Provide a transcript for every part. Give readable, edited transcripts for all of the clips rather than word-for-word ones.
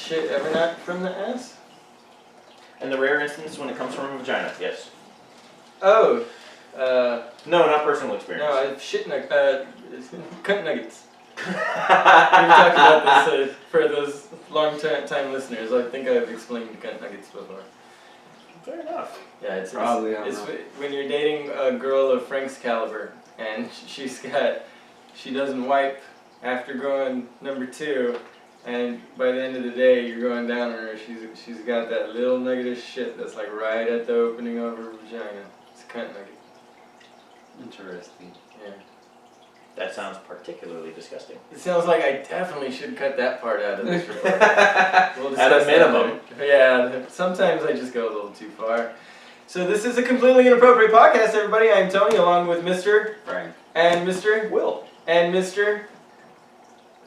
shit ever not from the ass? In the rare instance when it comes from a vagina, yes. Oh. No, not personal experience. No, cunt nuggets. We've talked about this for those long-time listeners. I think I've explained cunt nuggets before. Fair enough. Yeah, it's Probably. when you're dating a girl of Frank's caliber and she doesn't wipe after going number 2, and by the end of the day you're going down on her. She's got that little nugget of shit that's like right at the opening of her vagina. It's a cunt nugget. Interesting. Yeah. That sounds particularly disgusting. It sounds like I definitely should cut that part out of this recording. We'll At a minimum. Yeah, sometimes I just go a little too far. So this is a completely inappropriate podcast, everybody. I'm Tony, along with Mr. Frank. And Mr. Will. And Mr.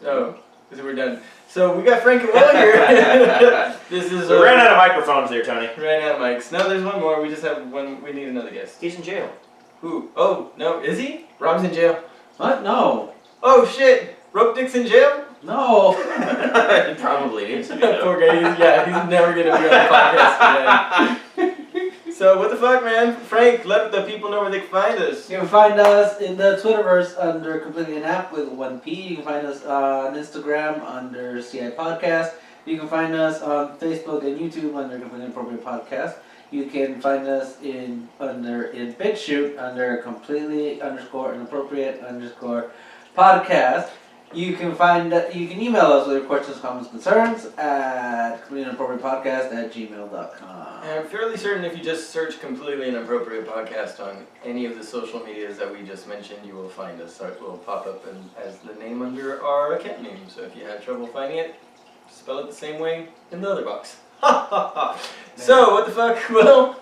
Oh, because we're done. So we got Frank and Will here. This is. We ran out of microphones there, Tony. Ran out of mics. No, there's one more. We just have one. We need another guest. He's in jail. Who? Oh, no. Is he? Rob's in jail. What? No. Oh, shit. Rope Dick's in jail? No. He probably needs to be, though. Poor guy. He's never going to be on the podcast again. So, what the fuck, man? Frank, let the people know where they can find us. You can find us in the Twitterverse under Completely Inapt with 1P. You can find us on Instagram under CI Podcast. You can find us on Facebook and YouTube under Completely Inappropriate Podcast. You can find us in BitChute under Completely _Inappropriate _Podcast. You can email us with your questions, comments, concerns at completelyinappropriatepodcast@gmail.com. And I'm fairly certain if you just search Completely Inappropriate Podcast on any of the social medias that we just mentioned, you will find us. It will pop up as the name under our account name. So if you had trouble finding it, spell it the same way in the other box. Ha ha ha. So, what the fuck, Will?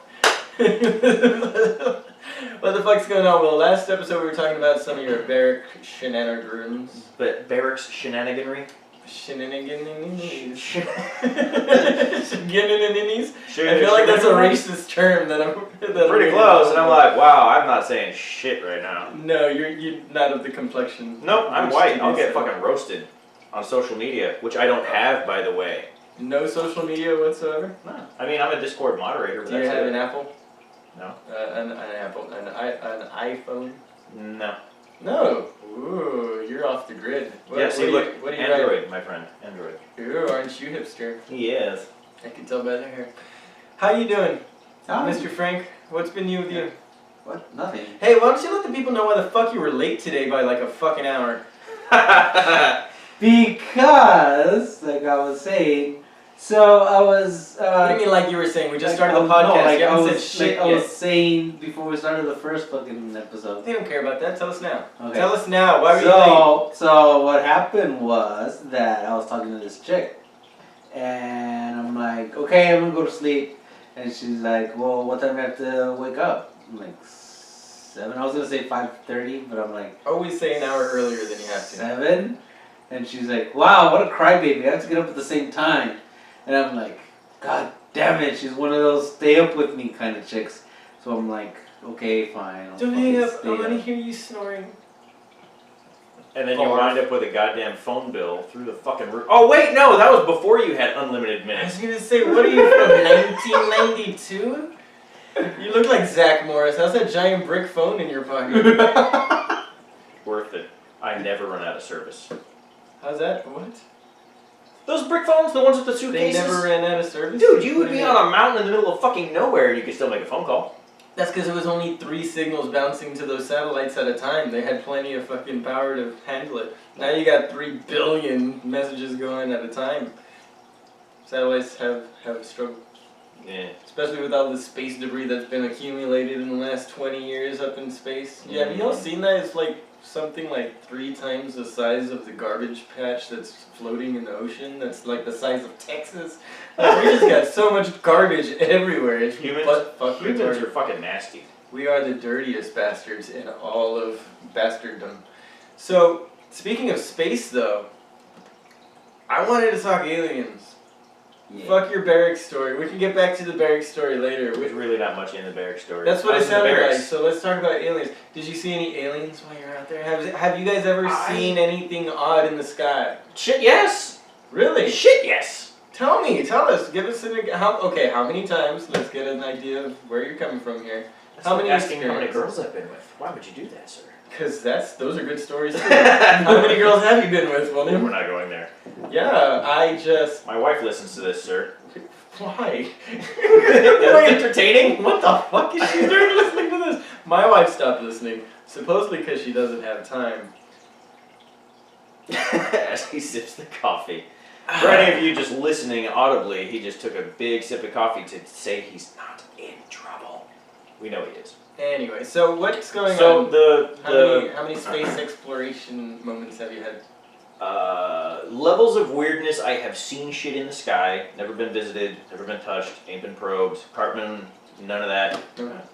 What the fuck's going on, Will? Last episode we were talking about some of your barrack shenanigans. But barracks shenaniganry? Shenanigans? Shenanigans? I feel like that's a racist term that I'm... Pretty close, and I'm like, wow, I'm not saying shit right now. No, you're not of the complexion. Nope, I'm white. I'll get fucking roasted on social media, which I don't have, by the way. No social media whatsoever? No. I mean, I'm a Discord moderator. But Do you have an Apple? No. An Apple, an iPhone? No. No. Ooh, you're off the grid. Look, Android, my friend, Android. Ooh, aren't you hipster? He is. I can tell by the hair. How you doing, Mr. Frank? What's been new with you? What? Nothing. Hey, why don't you let the people know why the fuck you were late today by like a fucking hour? Because, like I was saying, so I was... what do you mean like you were saying? We just started the podcast. You haven't said shit I yet. was saying before we started the first fucking episode. They don't care about that. Tell us now. Okay. Tell us now. Why were you late? So what happened was that I was talking to this chick. And I'm like, okay, I'm going to go to sleep. And she's like, well, what time do I have to wake up? I'm like, 7. I was going to say 5:30, but I'm like... Always say an hour earlier than you have to. 7? And she's like, wow, what a crybaby. I have to get up at the same time. And I'm like, God damn it. She's one of those stay up with me kind of chicks. So I'm like, okay, fine. Don't hang up. I want to hear you snoring. And then you wind up with a goddamn phone bill through the fucking roof. Oh, wait, no, that was before you had unlimited I minutes. was going to say, what are you from, 1992? You look like Zach Morris. How's that giant brick phone in your pocket? Worth it. I never run out of service. How's that? What? Those brick phones, the ones with the They suitcases? never ran out of service? Dude, you would be on a mountain in the middle of fucking nowhere and you could still make a phone call. That's because it was only 3 signals bouncing to those satellites at a time. They had plenty of fucking power to handle it. Now you got 3 billion messages going at a time. Satellites have a struggle. Yeah. Especially with all the space debris that's been accumulated in the last 20 years up in space. Yeah, have you all seen that? It's like something like 3 times the size of the garbage patch that's floating in the ocean. That's like the size of Texas. Like, we just got so much garbage everywhere. It's Humans are fucking nasty. We are the dirtiest bastards in all of bastarddom. So, speaking of space though, I wanted to talk aliens. Yeah. Fuck your barrack story. We can get back to the barrack story later. There's really not much in the barrack story. That's what it sounded like. So let's talk about aliens. Did you see any aliens while you're out there? Have you guys ever seen anything odd in the sky? Shit, yes. Really? Shit, yes. Tell us, give us how many times, let's get an idea of where you're coming from here. That's How like many asking how many experiences? girls I've been with. Why would you do that, sir? Because those are good stories too. How many girls have you been with, We're William? not going there. Yeah, My wife listens to this, sir. why? That's entertaining. What the fuck is she doing listening to this? My wife stopped listening, supposedly because she doesn't have time. As he sips the coffee. For any of you just listening audibly, he just took a big sip of coffee to say he's not in trouble. We know he is. Anyway, so what's going So on? How many space exploration moments have you had? levels of weirdness. I have seen shit in the sky. Never been visited. Never been touched. Ain't been probed. Cartman. None of that.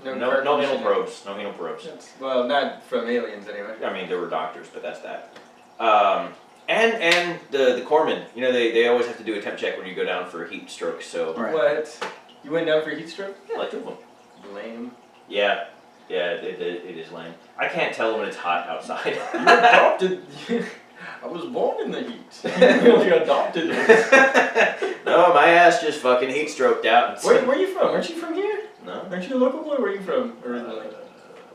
No anal probes. No anal probes. Well, not from aliens anyway. I mean, there were doctors, but that's that. And the corpsmen, you know, they always have to do a temp check when you go down for a heat stroke. So Right. What? You went down for heat stroke? yeah, like two of them. Lame. Yeah, it is lame. I can't tell when it's hot outside. You adopted. I was born in the heat. You adopted it. No, my ass just fucking heat stroked out. Where are you from? Aren't you from here? No. Aren't you a local boy? Where are you from originally?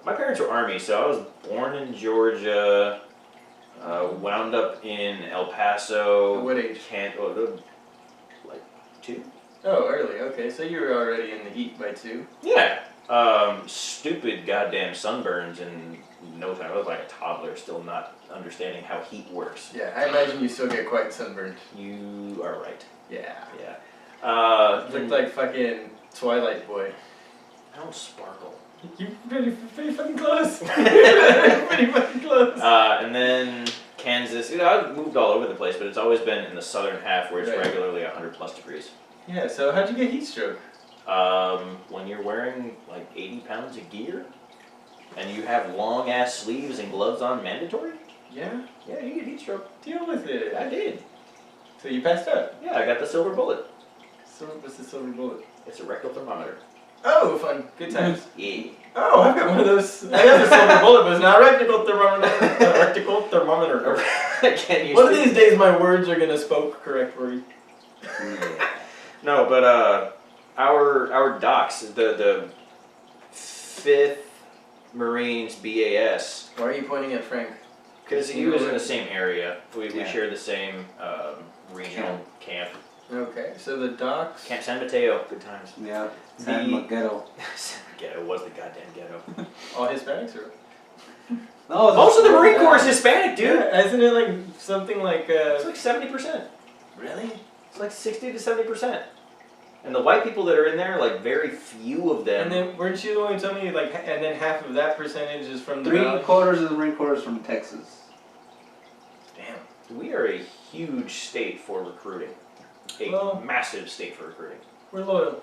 My parents were Army, so I was born in Georgia. Wound up in El Paso. At what age? Like 2. Oh, early. Okay, so you were already in the heat by 2. Yeah. Stupid goddamn sunburns in no time. I was like a toddler, still not understanding how heat works. Yeah, I imagine you still get quite sunburned. You are right. Yeah. Yeah. Looked like fucking Twilight Boy. I don't sparkle. You pretty fucking close. Pretty fucking close. And then Kansas. You know, I've moved all over the place, but it's always been in the southern half where it's Right. regularly 100+ degrees. Yeah. So how'd you get heat stroke? When you're wearing like 80 pounds of gear, and you have long ass sleeves and gloves on, mandatory. Yeah. Yeah, you get heat stroke. Deal with it. I did. So you passed out. Yeah, I got the silver bullet. So what's the silver bullet? It's a rectal thermometer. Oh, fun. Good times. Yeah. Oh, I've got one of those. I have a silver bullet, but it's not a rectal thermometer. A rectal thermometer. I can't use One of it. these days, my words are gonna spoke correctly. No, but our docs, the 5th Marines BAS, Why are you pointing at Frank? because he was in the same area. We Yeah. share the same regional camp. Okay, so the docks. Camp San Mateo. Good times. Yeah. San Ghetto. Ghetto was the goddamn ghetto. All Hispanics or? No, Most of the Marine Corps is Hispanic, dude. Yeah, isn't it like something like? It's like 70%. Really? It's like 60 to 70%. And the white people that are in there, like very few of them. And then weren't you the one who told me like, and then half of that percentage is from the Valley? 3/4 of the Marine Corps is from Texas. Damn. We are a huge state for recruiting. A Well- massive state for recruiting. We're loyal.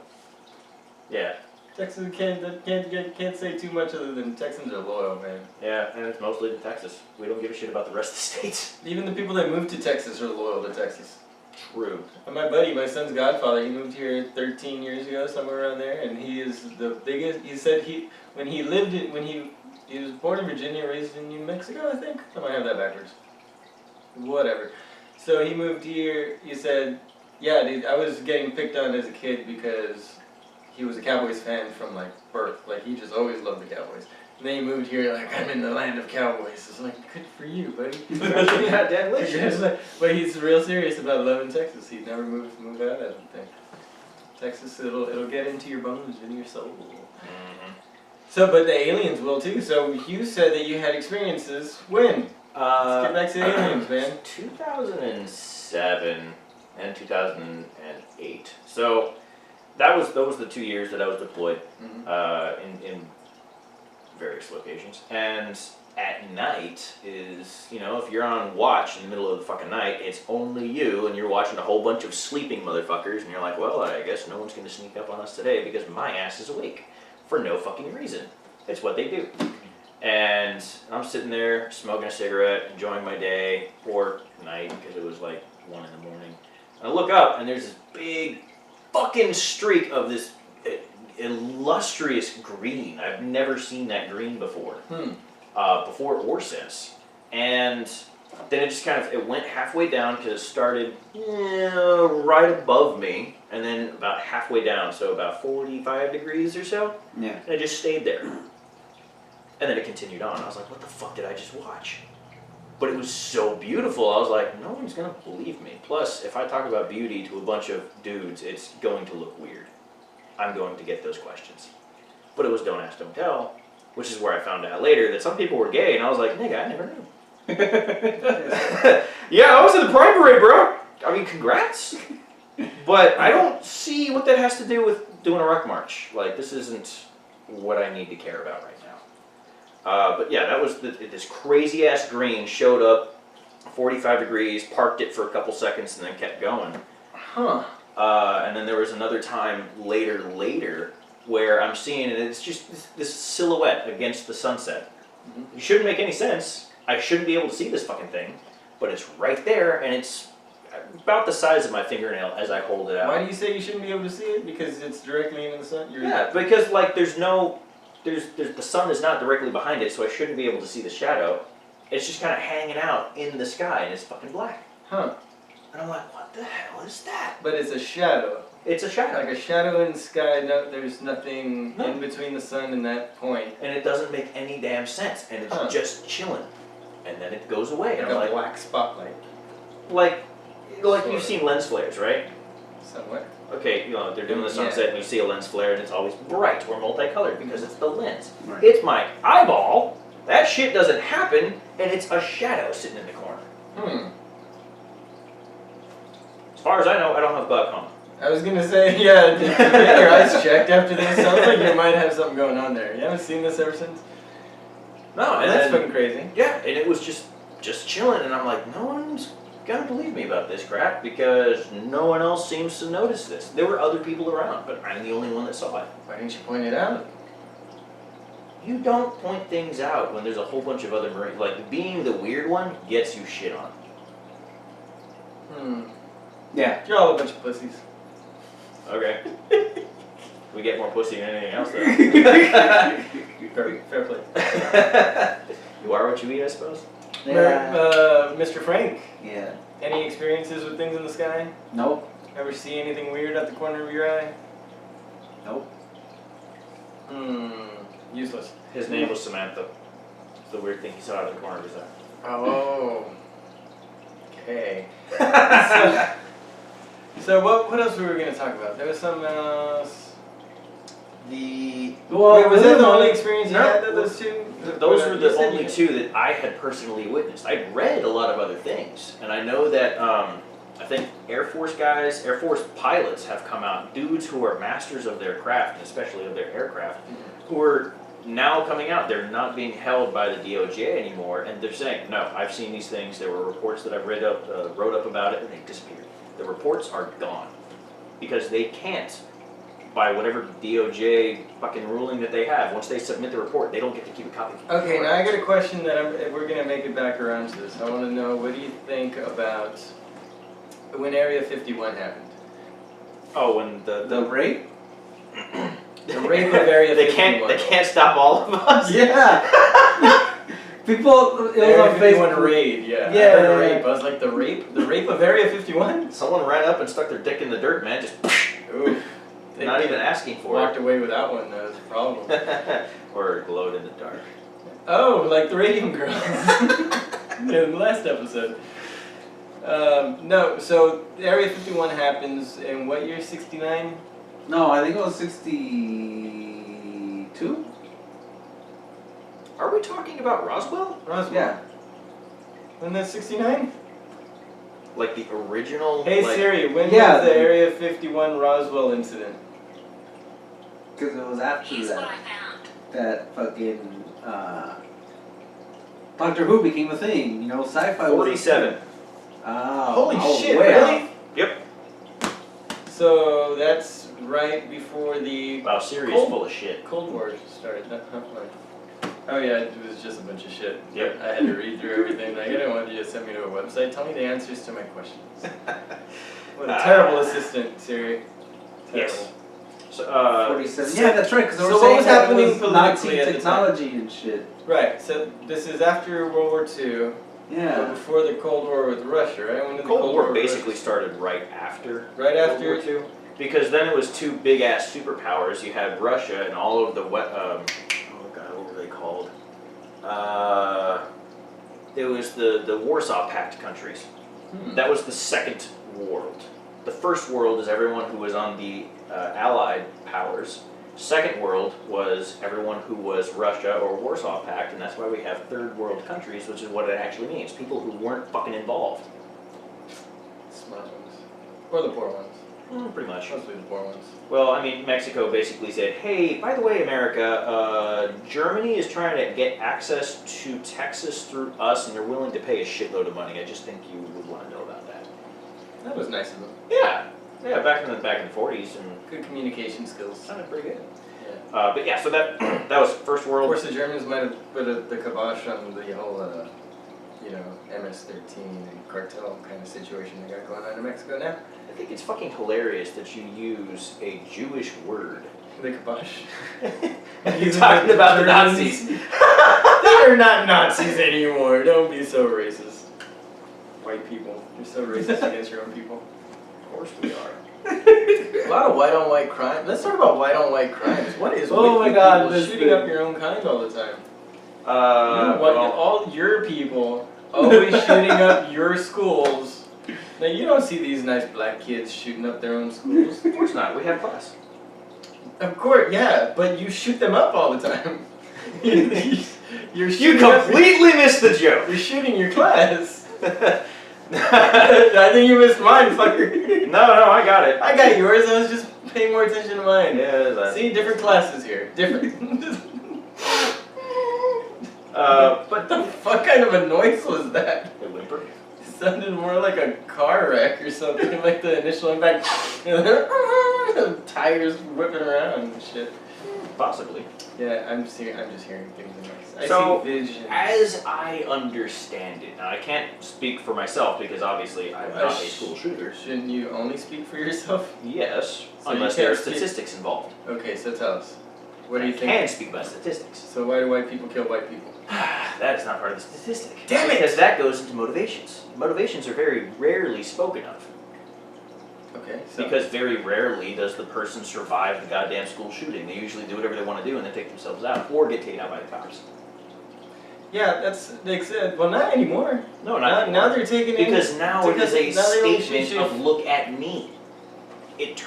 Yeah. Texans can't say too much other than Texans are loyal, man. Yeah, and it's mostly to Texas. We don't give a shit about the rest of the states. Even the people that moved to Texas are loyal to Texas. True. And my buddy, my son's godfather, he moved here 13 years ago, somewhere around there, and he is the biggest. He said he was born in Virginia, raised in New Mexico, I think. I might have that backwards. Whatever. So he moved here. He said, "Yeah, dude, I was getting picked on as a kid because he was a Cowboys fan from like birth. Like he just always loved the Cowboys. And then he moved here, like I'm in the land of cowboys. It's like good for you, buddy. Goddamn delicious. But he's real serious about loving Texas. He'd never move out. I don't think. Texas, it'll get into your bones and your soul. Mm-hmm. So, but the aliens will too. So you said that you had experiences. When? Let's get back to the aliens, man. 2007 and 2008. So those were the 2 years that I was deployed in various locations. And at night is, you know, if you're on watch in the middle of the fucking night, it's only you and you're watching a whole bunch of sleeping motherfuckers and you're like, well, I guess no one's going to sneak up on us today because my ass is awake for no fucking reason. It's what they do. And I'm sitting there smoking a cigarette, enjoying my day or night because it was like 1 in the morning. And I look up and there's this big fucking streak of this illustrious green. I've never seen that green before. Before or since. And Then it just kind of, it went halfway down because it started right above me, and then about halfway down, so about 45 degrees or so, Yeah. and it just stayed there. And then it continued on. I was like, what the fuck did I just watch? But it was so beautiful, I was like, no one's gonna believe me. Plus, if I talk about beauty to a bunch of dudes, it's going to look weird. I'm going to get those questions. But it was don't ask, don't tell, which is where I found out later that some people were gay, and I was like, nigga, I never knew. Yeah, I was in the Pride Parade, bro. I mean, congrats. But I don't see what that has to do with doing a ruck march. Like, this isn't what I need to care about right now. But yeah, that was this crazy ass green showed up, 45 degrees, parked it for a couple seconds, and then kept going. Huh. And then there was another time later, where I'm seeing it, it's just this silhouette against the sunset. It shouldn't make any sense. I shouldn't be able to see this fucking thing, but it's right there, and it's about the size of my fingernail as I hold it out. Why do you say you shouldn't be able to see it? Because it's directly into the sun? Yeah, because like there's the sun is not directly behind it, so I shouldn't be able to see the shadow. It's just kind of hanging out in the sky, and it's fucking black. Huh. And I'm like, what the hell is that? But it's a shadow. It's a shadow. Like a shadow in the sky, no, there's nothing in between the sun and that point. And it doesn't make any damn sense, and it's just chilling. And then it goes away, and Like I'm a like, black spotlight. like you've seen lens flares, right? Somewhere. Okay, you know, they're doing the sunset and you see a lens flare and it's always bright or multicolored because it's the lens. Right. It's my eyeball. That shit doesn't happen, and it's a shadow sitting in the corner. As far as I know, I don't have glaucoma. I was gonna say, yeah, did you get your eyes checked after this? Sounds like you might have something going on there. You haven't seen this ever since? No, and That's then, fucking crazy. yeah, and it was just chilling, and I'm like, no one's gonna believe me about this crap because no one else seems to notice this. There were other people around, but I'm the only one that saw it. Why didn't you point it out? You don't point things out when there's a whole bunch of other Marines. Like, being the weird one gets you shit on. Yeah. You're all a bunch of pussies. Okay. We get more pussy than anything else, though. Fair play. You are what you eat, I suppose? Mr. Frank, Yeah. any experiences with things in the sky? Nope. Ever see anything weird at the corner of your eye? Nope. Useless. His name was Samantha. It's the weird thing he saw out of the corner of his eye. Oh. Okay. So what else were we going to talk about? There was something else. Wait, was that the only experience you had, those two? Those were the only two that I had personally witnessed. I'd read a lot of other things, and I know that I think Air Force guys, Air Force pilots have come out, dudes who are masters of their craft, and especially of their aircraft, who are now coming out. They're not being held by the DOJ anymore, and they're saying, no, I've seen these things. There were reports that I've wrote up about it, and they disappeared. The reports are gone because they can't, by whatever DOJ fucking ruling that they have, once they submit the report, they don't get to keep a copy. Okay, now I got a question that we're going to make it back around to this. I want to know, what do you think about when Area 51 happened? Oh, when the rape? The rape of Area 51. They can't stop all of us. Yeah. People, it was Area on 51 Facebook. raid, yeah. Yeah. I heard rape. I was like, the rape of Area 51? Someone ran up and stuck their dick in the dirt, man. Just Ooh. not even asking for Walked away with that one, that was a problem. it. Or glowed in the dark. Oh, like the Radium Girls. In the last episode. No, so Area 51 happens in what year? 69? No, I think it was 62. Are we talking about Roswell? Roswell. Yeah. Wasn't that 69? Like the original? Hey like, Siri, when Yeah. was the Area 51 Roswell incident? Because it was after Here's what that. I found. That fucking Doctor Who became a thing. You know, sci-fi was 47. Holy oh, shit, way really? off. Yep. So that's right before the Wow, Siri's Cold- full of shit. Cold War started. Oh yeah, it was just a bunch of shit. Yep. I had to read through everything. Like, I didn't want you to send me to a website. Tell me the answers to my questions. What a terrible assistant, Siri. Terrible. Yes. So, 47. Yeah, that's right. Because so what was happening politically Nazi at the time? technology and shit. Right, so this is after World War II. Yeah. before the Cold War with Russia, right? When did The Cold War with basically Russia? started right after Right World after. War II. Because then it was two big ass superpowers. You had Russia and all of the oh god, what were they called? It was the Warsaw Pact countries. That was the second world. The first world is everyone who was on the Allied powers. Second world was everyone who was Russia or Warsaw Pact, and that's why we have third world countries, which is what it actually means. People who weren't fucking involved. Smart ones. Or the poor ones. Pretty much. Mostly the poor ones. Well, I mean, Mexico basically said, hey, by the way, America, Germany is trying to get access to Texas through us, and they're willing to pay a shitload of money. I just think you would want to know about that. That was nice of them. Yeah. Yeah, back in the 40s, and Good communication skills. sounded pretty good. Yeah. But yeah, so that that was first Of world. course, the Germans might have put the kibosh on the whole, MS-13 and cartel kind of situation they got going on in Mexico now. I think it's fucking hilarious that you use a Jewish word. The kibosh. You're talking about the Nazis. They are not Nazis anymore. Don't be so racist. White people. You're so racist against your own people. Of course we are. A lot of white on white crime. Let's talk about white on white crimes. What is Oh with my God, people this shooting thing. up your own kind all the time? Well, All your people always shooting up your schools. Now you don't see these nice black kids shooting up their own schools. of course not. We have class. Of course, yeah, but you shoot them up all the time. You're You shooting up- completely missed the joke. You're shooting your class. I think you missed mine, fucker. No, I got it. I got yours. I was just paying more attention to mine. Yeah, See, different classes here. Different. What the fuck kind of a noise was that? A whimper. It sounded more like a car wreck or something, like the initial impact. Tires whipping around and shit. Possibly. Yeah, I'm just hearing things in my. So, I see visions. as I understand it, now I can't speak for myself because obviously I'm not a school shooter. Shouldn't you only speak for yourself? Yes, So you unless there are can't speak- statistics involved. Okay, so tell us. What do you I think? can speak about statistics. So why do white people kill white people? That is not part of the statistic. Damn it! Because that goes into motivations. Motivations are very rarely spoken of. Okay, so. Because very rarely does the person survive the goddamn school shooting. They usually do whatever they want to do and then take themselves out or get taken out by the cops. Yeah, that's well, not anymore. No, Now they're taking in. because now it is a now they only statement shoot you of look at me. It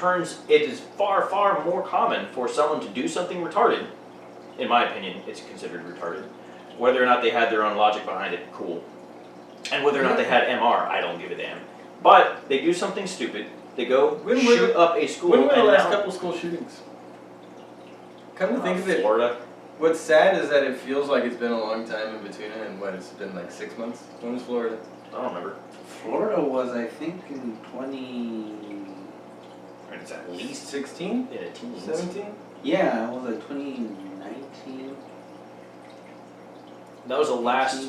is far more common for someone to do something retarded. In my opinion, it's considered retarded. Whether or not they had their own logic behind it, cool. And whether or not they had MR, I don't give a damn. But they do something stupid. They go shoot up a school. When were the and last now- couple school shootings? Come to think of it, Florida. what's sad is that it feels like it's been a long time in between it, and it's been like 6 months? When was Florida? I don't remember. Florida was, I think, in 20. And it's at least 16? in a teens. 17? Yeah, it was like 2019. That was the last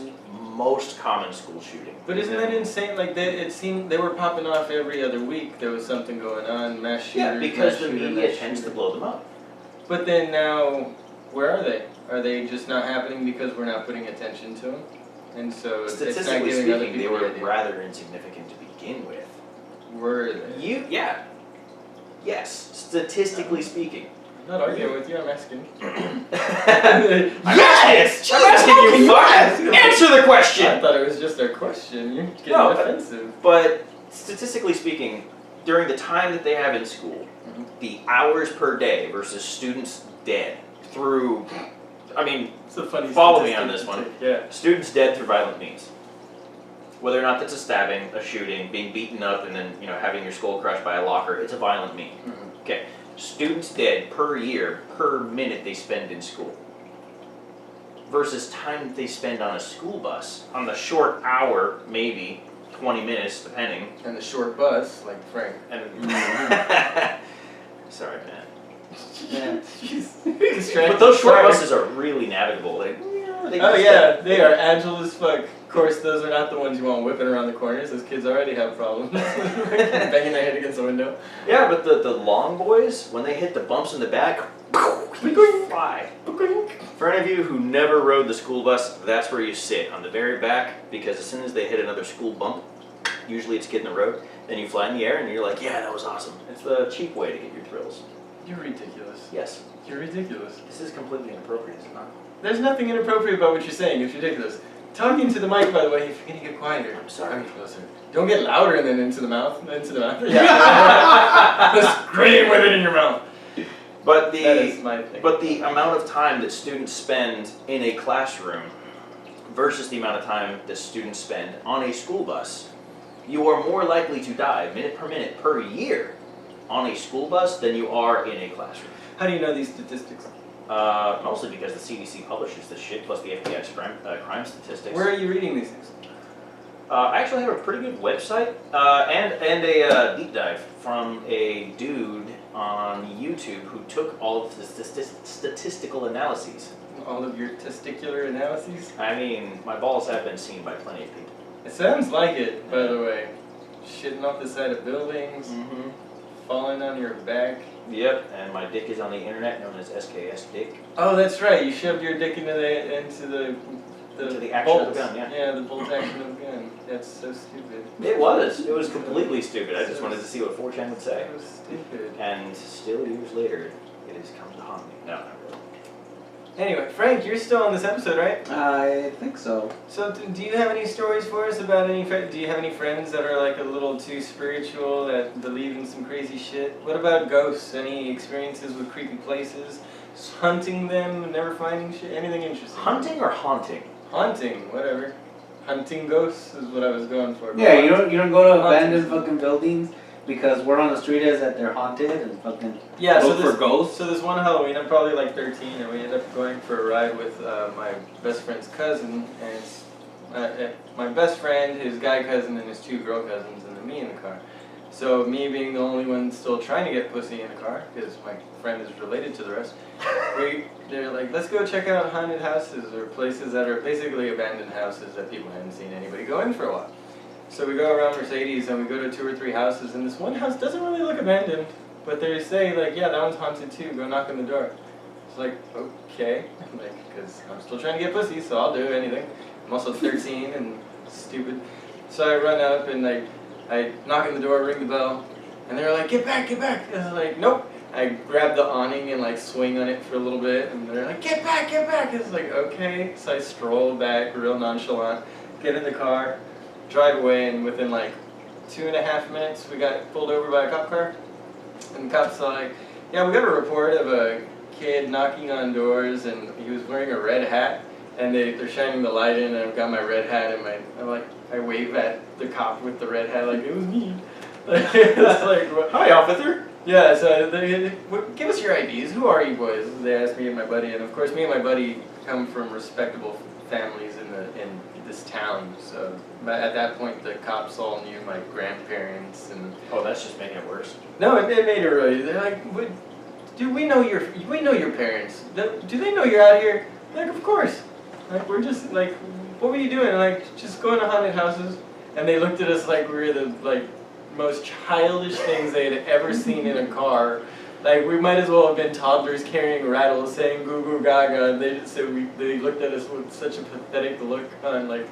most common school shooting. But isn't that insane? Like, it seemed they were popping off every other week. There was something going on, mass shooter. Yeah, because mass the shooter, media mass tends to shooter. blow them up. But then now, where are they? Are they just not happening because we're not putting attention to them? And so it's not Statistically giving other speaking, they people were the idea. rather insignificant to begin with. Were they? Yes, statistically speaking. I'm not arguing with you, I'm asking. Yes! I'm asking you, fuck! Answer the I question! thought it was just a question. You're getting No, defensive. But statistically speaking, during the time that they have in school, the hours per day versus students dead through, It's a funny follow me statistic on this to one. take, yeah. Students dead through violent means. Whether or not that's a stabbing, a shooting, being beaten up, and then having your skull crushed by a locker, it's a violent mean. Mhm. Okay, students dead per year, per minute they spend in school. Versus time they spend on a school bus, on the short hour, maybe 20 minutes, depending. And the short bus, like Frank. And sorry, man. Yeah. But those short buses are really navigable. They Oh yeah, they are agile as fuck. Of course, those are not the ones you want whipping around the corners. Those kids already have problems. Banging their head against the window. Yeah, but the long boys, when they hit the bumps in the back, You fly. For any of you who never rode the school bus, that's where you sit, on the very back, because as soon as they hit another school bump, usually it's Kid in the Road, then you fly in the air and you're like, yeah, that was awesome. It's the cheap way to get your thrills. You're ridiculous. Yes. You're ridiculous. This is completely inappropriate, is it not? There's nothing inappropriate about what you're saying. It's ridiculous. Talking to the mic, by the way, if you're gonna get quieter. I'm sorry. Closer. Don't get louder and then into the mouth. Into the mouth. Yeah. Just scream with it in your mouth. But That is my thing. But the amount of time that students spend in a classroom versus the amount of time that students spend on a school bus, you are more likely to die minute per year on a school bus than you are in a classroom. How do you know these statistics? Mostly because the CDC publishes this shit, plus the FBI's crime statistics. Where are you reading these things? I actually have a pretty good website and a deep dive from a dude on YouTube who took all of the statistical analyses. All of your testicular analyses? I mean, my balls have been seen by plenty of people. It sounds like it, by the way. Shitting off the side of buildings, Mm-hmm. falling on your back. Yep, and my dick is on the internet, known as SKS dick. Oh, that's right. You shoved your dick into the Into the action of the gun, yeah. Yeah, the bolt action of the gun. That's so stupid. It was completely stupid. I just wanted to see what 4chan would say. So stupid. And still years later, it has come to haunt me. No, not really. Anyway, Frank, you're still on this episode, right? I think so. So, do you have any stories for us about any? Do you have any friends that are like a little too spiritual that believe in some crazy shit? What about ghosts? Any experiences with creepy places? Hunting them, never finding shit? Anything interesting? Hunting or haunting? Haunting, whatever. Hunting ghosts is what I was going for. Yeah, you don't go to Haunting. abandoned fucking buildings because we're on the street as that they're haunted and fucking Yeah, look so for ghosts. So this one Halloween, I'm probably like 13, and we ended up going for a ride with my best friend's cousin, and my best friend, his guy cousin, and his two girl cousins, and then me in the car. So me being the only one still trying to get pussy in the car, because my friend is related to the rest, they're like, let's go check out haunted houses, or places that are basically abandoned houses that people hadn't seen anybody go in for a while. So we go around Mercedes and we go to 2 or 3 houses, and this one house doesn't really look abandoned, but they say like, yeah, that one's haunted too, go knock on the door. It's like, okay, like, because I'm still trying to get pussy, so I'll do anything. I'm also 13 and stupid. So I run up and I knock on the door, ring the bell, and they're like, get back, get back. And I was like, nope. I grab the awning and like swing on it for a little bit, and they're like, get back, get back. It's like, okay. So I stroll back, real nonchalant, get in the car, drive away, and within like 2.5 minutes, we got pulled over by a cop car. And the cops are like, yeah, we got a report of a kid knocking on doors, and he was wearing a red hat, and they're shining the light in, and I've got my red hat, and I wave at the cop with the red hat like, it was me. It's like, Hi, officer. yeah, so they give us your IDs. Who are you boys? They asked me and my buddy, and of course me and my buddy come from respectable families in this town. So at that point, the cops all knew my grandparents, and Oh, that's just making it worse. no, it made it really. They're like, we know your parents. Do they know you're out here? Like, of course. Like, we're just like, what were you doing? Like, just going to haunted houses. And they looked at us like we were the most childish things they had ever seen in a car. Like, we might as well have been toddlers carrying rattles, saying goo goo gaga, and they looked at us with such a pathetic look on, like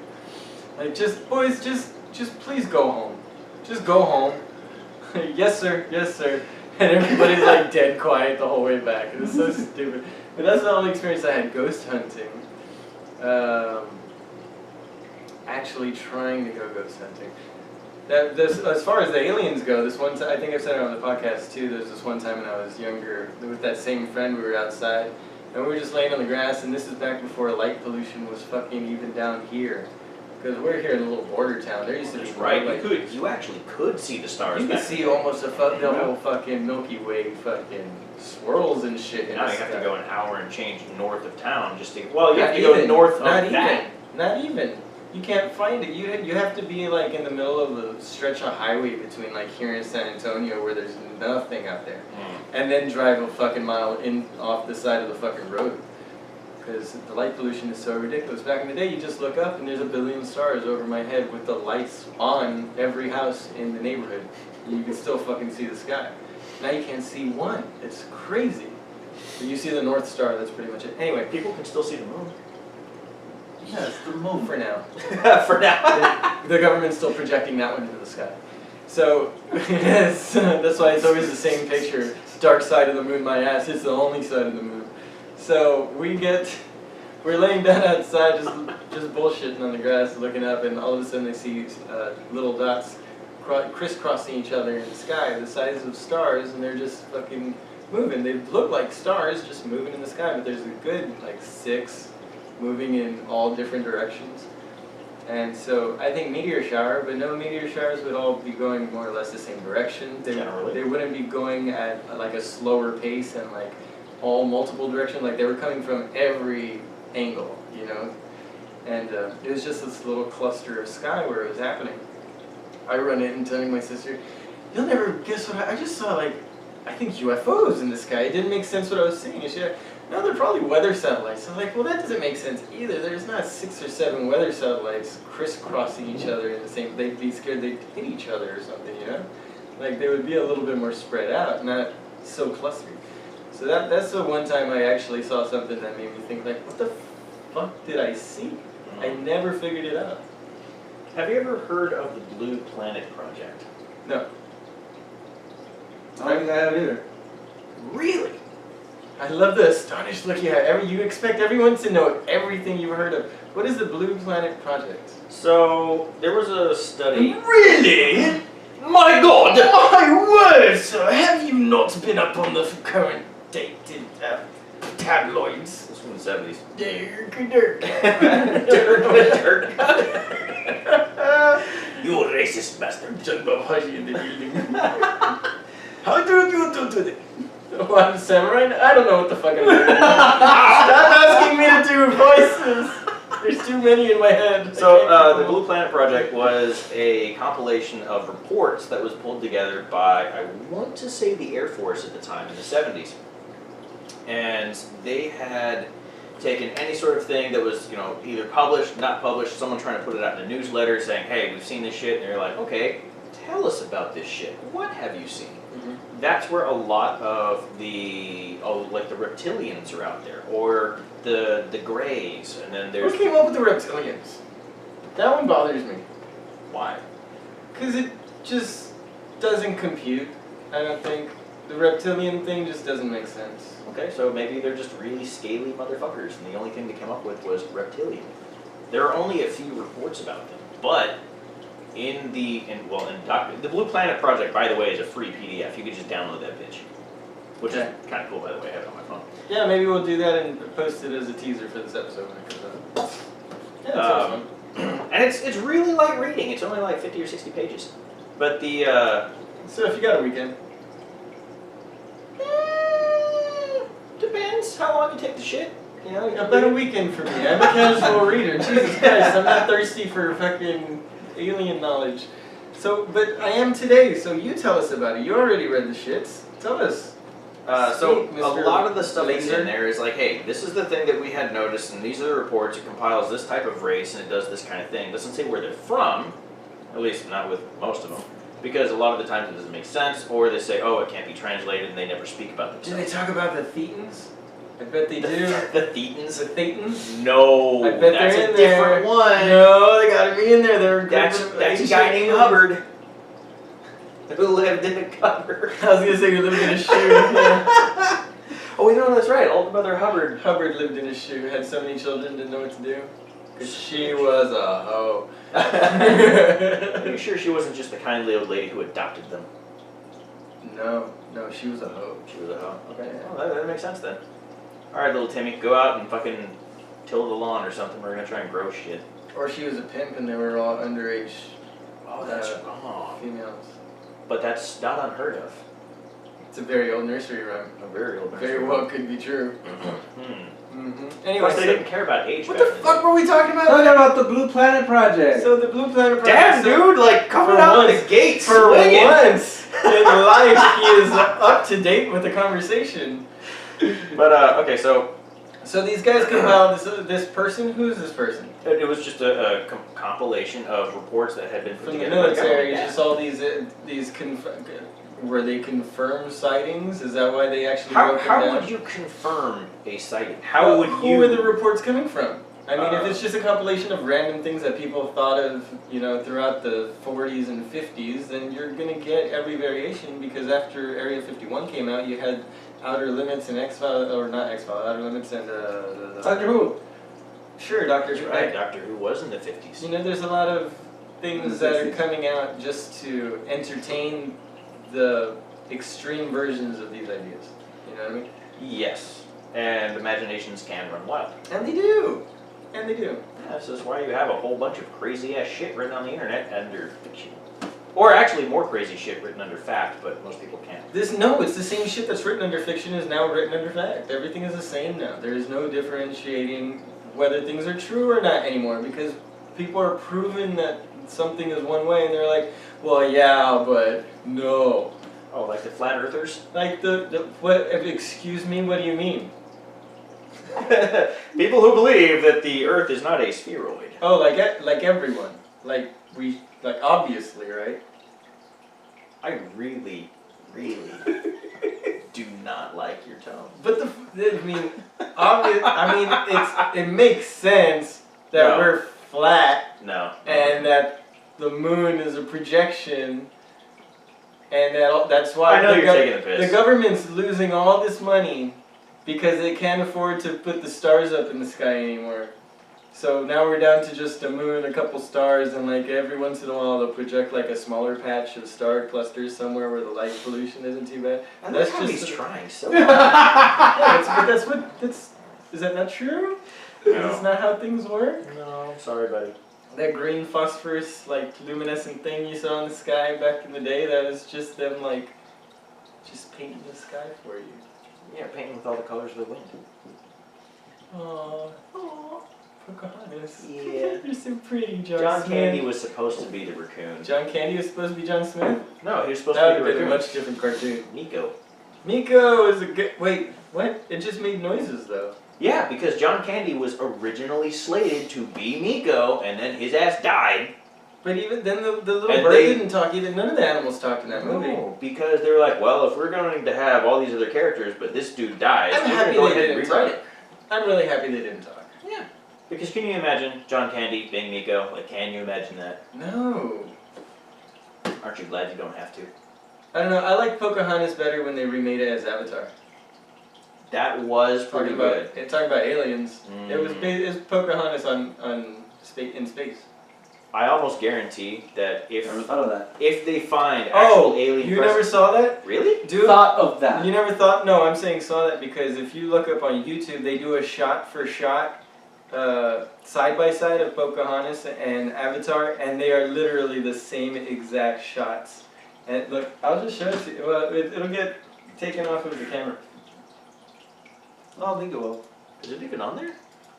just boys, just please go home, just go home. Yes sir, yes sir. And everybody's like dead quiet the whole way back. It was so stupid. But that's the only experience I had ghost hunting. Actually trying to go ghost hunting. As far as the aliens go, this one time, I think I've said it on the podcast too, there's this one time when I was younger, with that same friend, we were outside, and we were just laying on the grass, and this is back before light pollution was fucking even down here. Because we're here in a little border town, there used to be... Right, you actually could see the stars. You could see almost the whole fucking Milky Way fucking swirls and shit. Now you have to go an hour and change north of town just to... Well, you have to go north of that. Not even. You can't find it. You have to be like in the middle of a stretch of highway between like here and San Antonio where there's nothing out there, and then drive a fucking mile in off the side of the fucking road. Because the light pollution is so ridiculous. Back in the day, you just look up and there's a billion stars over my head with the lights on every house in the neighborhood. You can still fucking see the sky. Now you can't see one. It's crazy. But you see the North Star, that's pretty much it. Anyway, People can still see the moon. Yeah, it's the moon. for now. For now. The government's still projecting that one into the sky. So, yes, that's why it's always the same picture. Dark side of the moon, my ass. It's the only side of the moon. So, we're laying down outside just bullshitting on the grass, looking up, and all of a sudden they see little dots crisscrossing each other in the sky, the size of stars, and they're just fucking moving. They look like stars just moving in the sky, but there's a good, like, 6 moving in all different directions. And so I think meteor shower, but no, meteor showers would all be going more or less the same direction. Generally. They wouldn't be going at like a slower pace and like all multiple directions. Like they were coming from every angle, you know. And it was just this little cluster of sky where it was happening. I run in and telling my sister, "You'll never guess what I just saw. Like, I think UFOs in the sky. It didn't make sense what I was seeing." And she's like, "No, they're probably weather satellites." I'm like, "Well, that doesn't make sense either. There's not 6 or 7 weather satellites crisscrossing each other in the same. They'd be scared they'd hit each other or something, you know? Like they would be a little bit more spread out, not so clustered." So that's the one time I actually saw something that made me think, like, what the fuck did I see? I never figured it out. Have you ever heard of the Blue Planet Project? No. I don't think I have either. Really? I love the astonished look you have. You expect everyone to know everything you've heard of. What is the Blue Planet Project? So, there was a study. Really? My god! My word, sir! Have you not been up on the current dated tabloids? This was from the 70s. You racist bastard. How do you do it? Oh, I'm a samurai? I don't know what the fuck I'm doing. Stop asking me to do voices! There's too many in my head. So, the Blue Planet Project was a compilation of reports that was pulled together by, I want to say, the Air Force at the time, in the 70s. And they had taken any sort of thing that was, you know, either published, not published, someone trying to put it out in a newsletter saying, "Hey, we've seen this shit," and they're like, "Okay, tell us about this shit. What have you seen?" Mm-hmm. That's where a lot of the, like the reptilians are out there, or the Greys, and then there's... Who came up with the reptilians? That one bothers me. Why? Because it just doesn't compute, I don't think. The reptilian thing just doesn't make sense. Okay, so maybe they're just really scaly motherfuckers, and the only thing they came up with was reptilian. There are only a few reports about them, but in the Blue Planet Project, by the way, is a free PDF. You can just download that bitch, which is kind of cool, by the way. I have it on my phone. Yeah, maybe we'll do that and post it as a teaser for this episode when it comes out. Yeah, that's awesome. And it's really light reading. It's only like 50 or 60 pages, but the So if you got a weekend. Depends how long you take the shit. You know, About a weekend for me. I'm a casual reader. Jesus Christ, I'm not thirsty for fucking alien knowledge. So, but I am today, so you tell us about it. You already read the shits. Tell us. So Speak, a Mr. lot of the stuff that's Laser. in there is like, hey, this is the thing that we had noticed, and these are the reports. It compiles this type of race, and it does this kind of thing. It doesn't say where they're from, at least not with most of them, because a lot of the times it doesn't make sense, or they say, oh, it can't be translated, and they never speak about Do themselves. they talk about the Thetans? I bet they do. The Thetans? The Thetans? No, I bet that's they're a in there. different one. No, they gotta be in there. They're That's a guy named Hubbard who lived in a cupboard. I was gonna say you lived in a shoe. Yeah. Oh, wait, no, that's right. Old Mother Hubbard. Hubbard lived in a shoe, had so many children, didn't know what to do. Cause she was a hoe. Are you sure she wasn't just the kindly old lady who adopted them? No, she was a hoe. She was a hoe. Okay, Yeah. well, that makes sense then. Alright, little Timmy, go out and fucking till the lawn or something. We're gonna try and grow shit. Or she was a pimp and they were all underage Oh, that's wrong. females. But that's not unheard of. It's a very old nursery rhyme. A very old Very well could be true. Of Anyway, course, they didn't care about age. what back the then. fuck were we talking about? Talking about the Blue Planet Project. So the Blue Planet Project. Damn, dude, like coming for out of once- the gates. For swinging. once in life, he is up to date with the conversation. But okay, so these guys compiled this person. Who's this person? it was just a compilation of reports that had been put From the together by military. government. Just all these where they confirm sightings? Is that why they actually How, wrote them how down? would you confirm a sighting? How would Who you? are the reports coming from? I mean, if it's just a compilation of random things that people thought of, throughout the 40s and 50s, then you're gonna get every variation, because after Area 51 came out, you had Outer Limits and X-Files, or not X-Files, Outer Limits and Doctor Who. Sure, Doctor Who. Right, Doctor Who was in the 50s. There's a lot of things that are coming out just to entertain the extreme versions of these ideas. You know what I mean? Yes, and imaginations can run wild. And they do. And they do. Yeah, this is why you have a whole bunch of crazy ass shit written on the internet under fiction. Or actually more crazy shit written under fact, but most people can't. It's the same shit that's written under fiction is now written under fact. Everything is the same now. There is no differentiating whether things are true or not anymore, because people are proving that something is one way and they're like, well, yeah, but no. Oh, like the flat earthers? Like what, excuse me, what do you mean? People who believe that the earth is not a spheroid. Oh, like everyone. Like obviously, right? I really, really do not like your tone. But it makes sense that No. we're flat No. and that the moon is a projection, and that's why I know you're taking the piss. the government's losing all this money because they can't afford to put the stars up in the sky anymore. So now we're down to just a moon, a couple stars, and like every once in a while they'll project like a smaller patch of star clusters somewhere where the light pollution isn't too bad. I That's like how just he's trying so Yeah, hard. is that not true? No. Is this not how things work? No, sorry, buddy. That green phosphorus, like, luminescent thing you saw in the sky back in the day, that is just them, like, just painting the sky for you. Yeah, painting with all the colors of the wind. Aww. Pocahontas. Yeah. You're so pretty, John Smith. Candy was supposed to be the raccoon. John Candy was supposed to be John Smith? No, he was supposed That to would be have the been a raccoon. much different cartoon. Nico. Miko is a good. Wait, what? It just made noises, though. Yeah, because John Candy was originally slated to be Miko, and then his ass died. But even then, the little And bird they- didn't talk either. None of the animals talked in that movie. No, because they were like, well, if we're going to have all these other characters, but this dude dies, I'm we're going happy to go they ahead and didn't rewrite talk. it. I'm really happy they didn't talk. Yeah. Because can you imagine John Candy being Miko? Like, can you imagine that? No. Aren't you glad you don't have to? I don't know. I like Pocahontas better when they remade it as Avatar. That was pretty good. Talking about aliens. It was Mm. it was Pocahontas in space. I almost guarantee that Never thought of that. if they find actual alien you never saw that? Really? Dude, Thought of that. you never thought? No, I'm saying saw that because if you look up on YouTube, they do a shot-for-shot side by side of Pocahontas and Avatar, and they are literally the same exact shots. And look, I'll just show it to you. Well, it'll get taken off of the camera. I don't think it will. Is it even on there?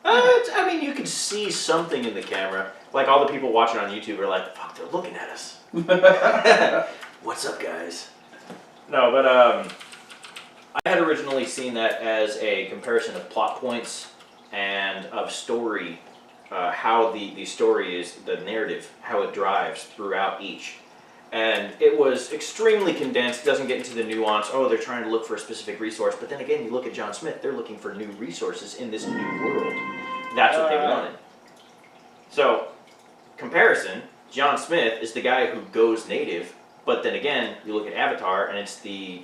I mean, you can see something in the camera. Like all the people watching on YouTube are like, fuck, they're looking at us. What's up, guys? No, but I had originally seen that as a comparison of plot points and of story, how the story is, the narrative, how it drives throughout each. And it was extremely condensed, doesn't get into the nuance, oh, they're trying to look for a specific resource, but then again, you look at John Smith, they're looking for new resources in this new world. That's what they wanted. So, comparison, John Smith is the guy who goes native, but then again, you look at Avatar, and it's the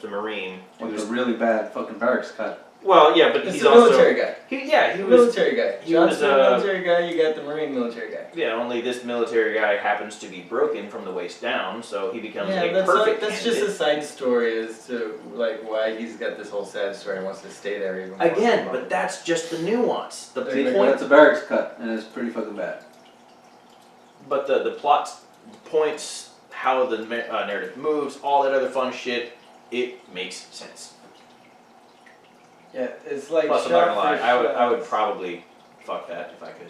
Marine. With a really bad fucking barracks cut. Well, yeah, but It's he's the also... military guy. He was... Military guy. he John was, Smith, military guy. You got the Marine military guy. Yeah, only this military guy happens to be broken from the waist down, so he becomes Yeah, a that's perfect that's just candidate. a side story as to like why he's got this whole sad story and wants to stay there even more. Again, but that's just the nuance. The point, That's a barracks cut, and it's pretty fucking bad. but the plot points, how the narrative moves, all that other fun shit, it makes sense. Yeah, it's like Plus, I'm not shot gonna lie, for I would shot. probably fuck that if I could.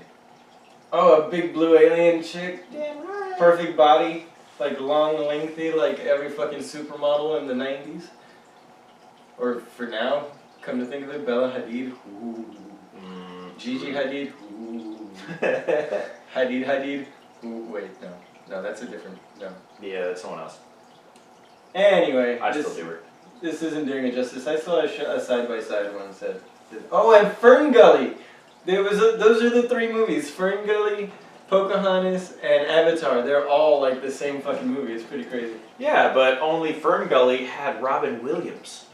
Oh, a big blue alien chick, Damn right. perfect body, like long, lengthy, like every fucking supermodel in the '90s. Or for now, come to think of it, Bella Hadid. Ooh. Gigi Hadid. Ooh. Hadid. Ooh, wait, no, that's a different. No. Yeah, that's someone else. Anyway, I still do her. this isn't doing it justice. I saw a side-by-side one that said, oh, and Fern Gully. Those are the 3 movies. Fern Gully, Pocahontas, and Avatar. They're all like the same fucking movie. It's pretty crazy. Yeah, but only Fern Gully had Robin Williams.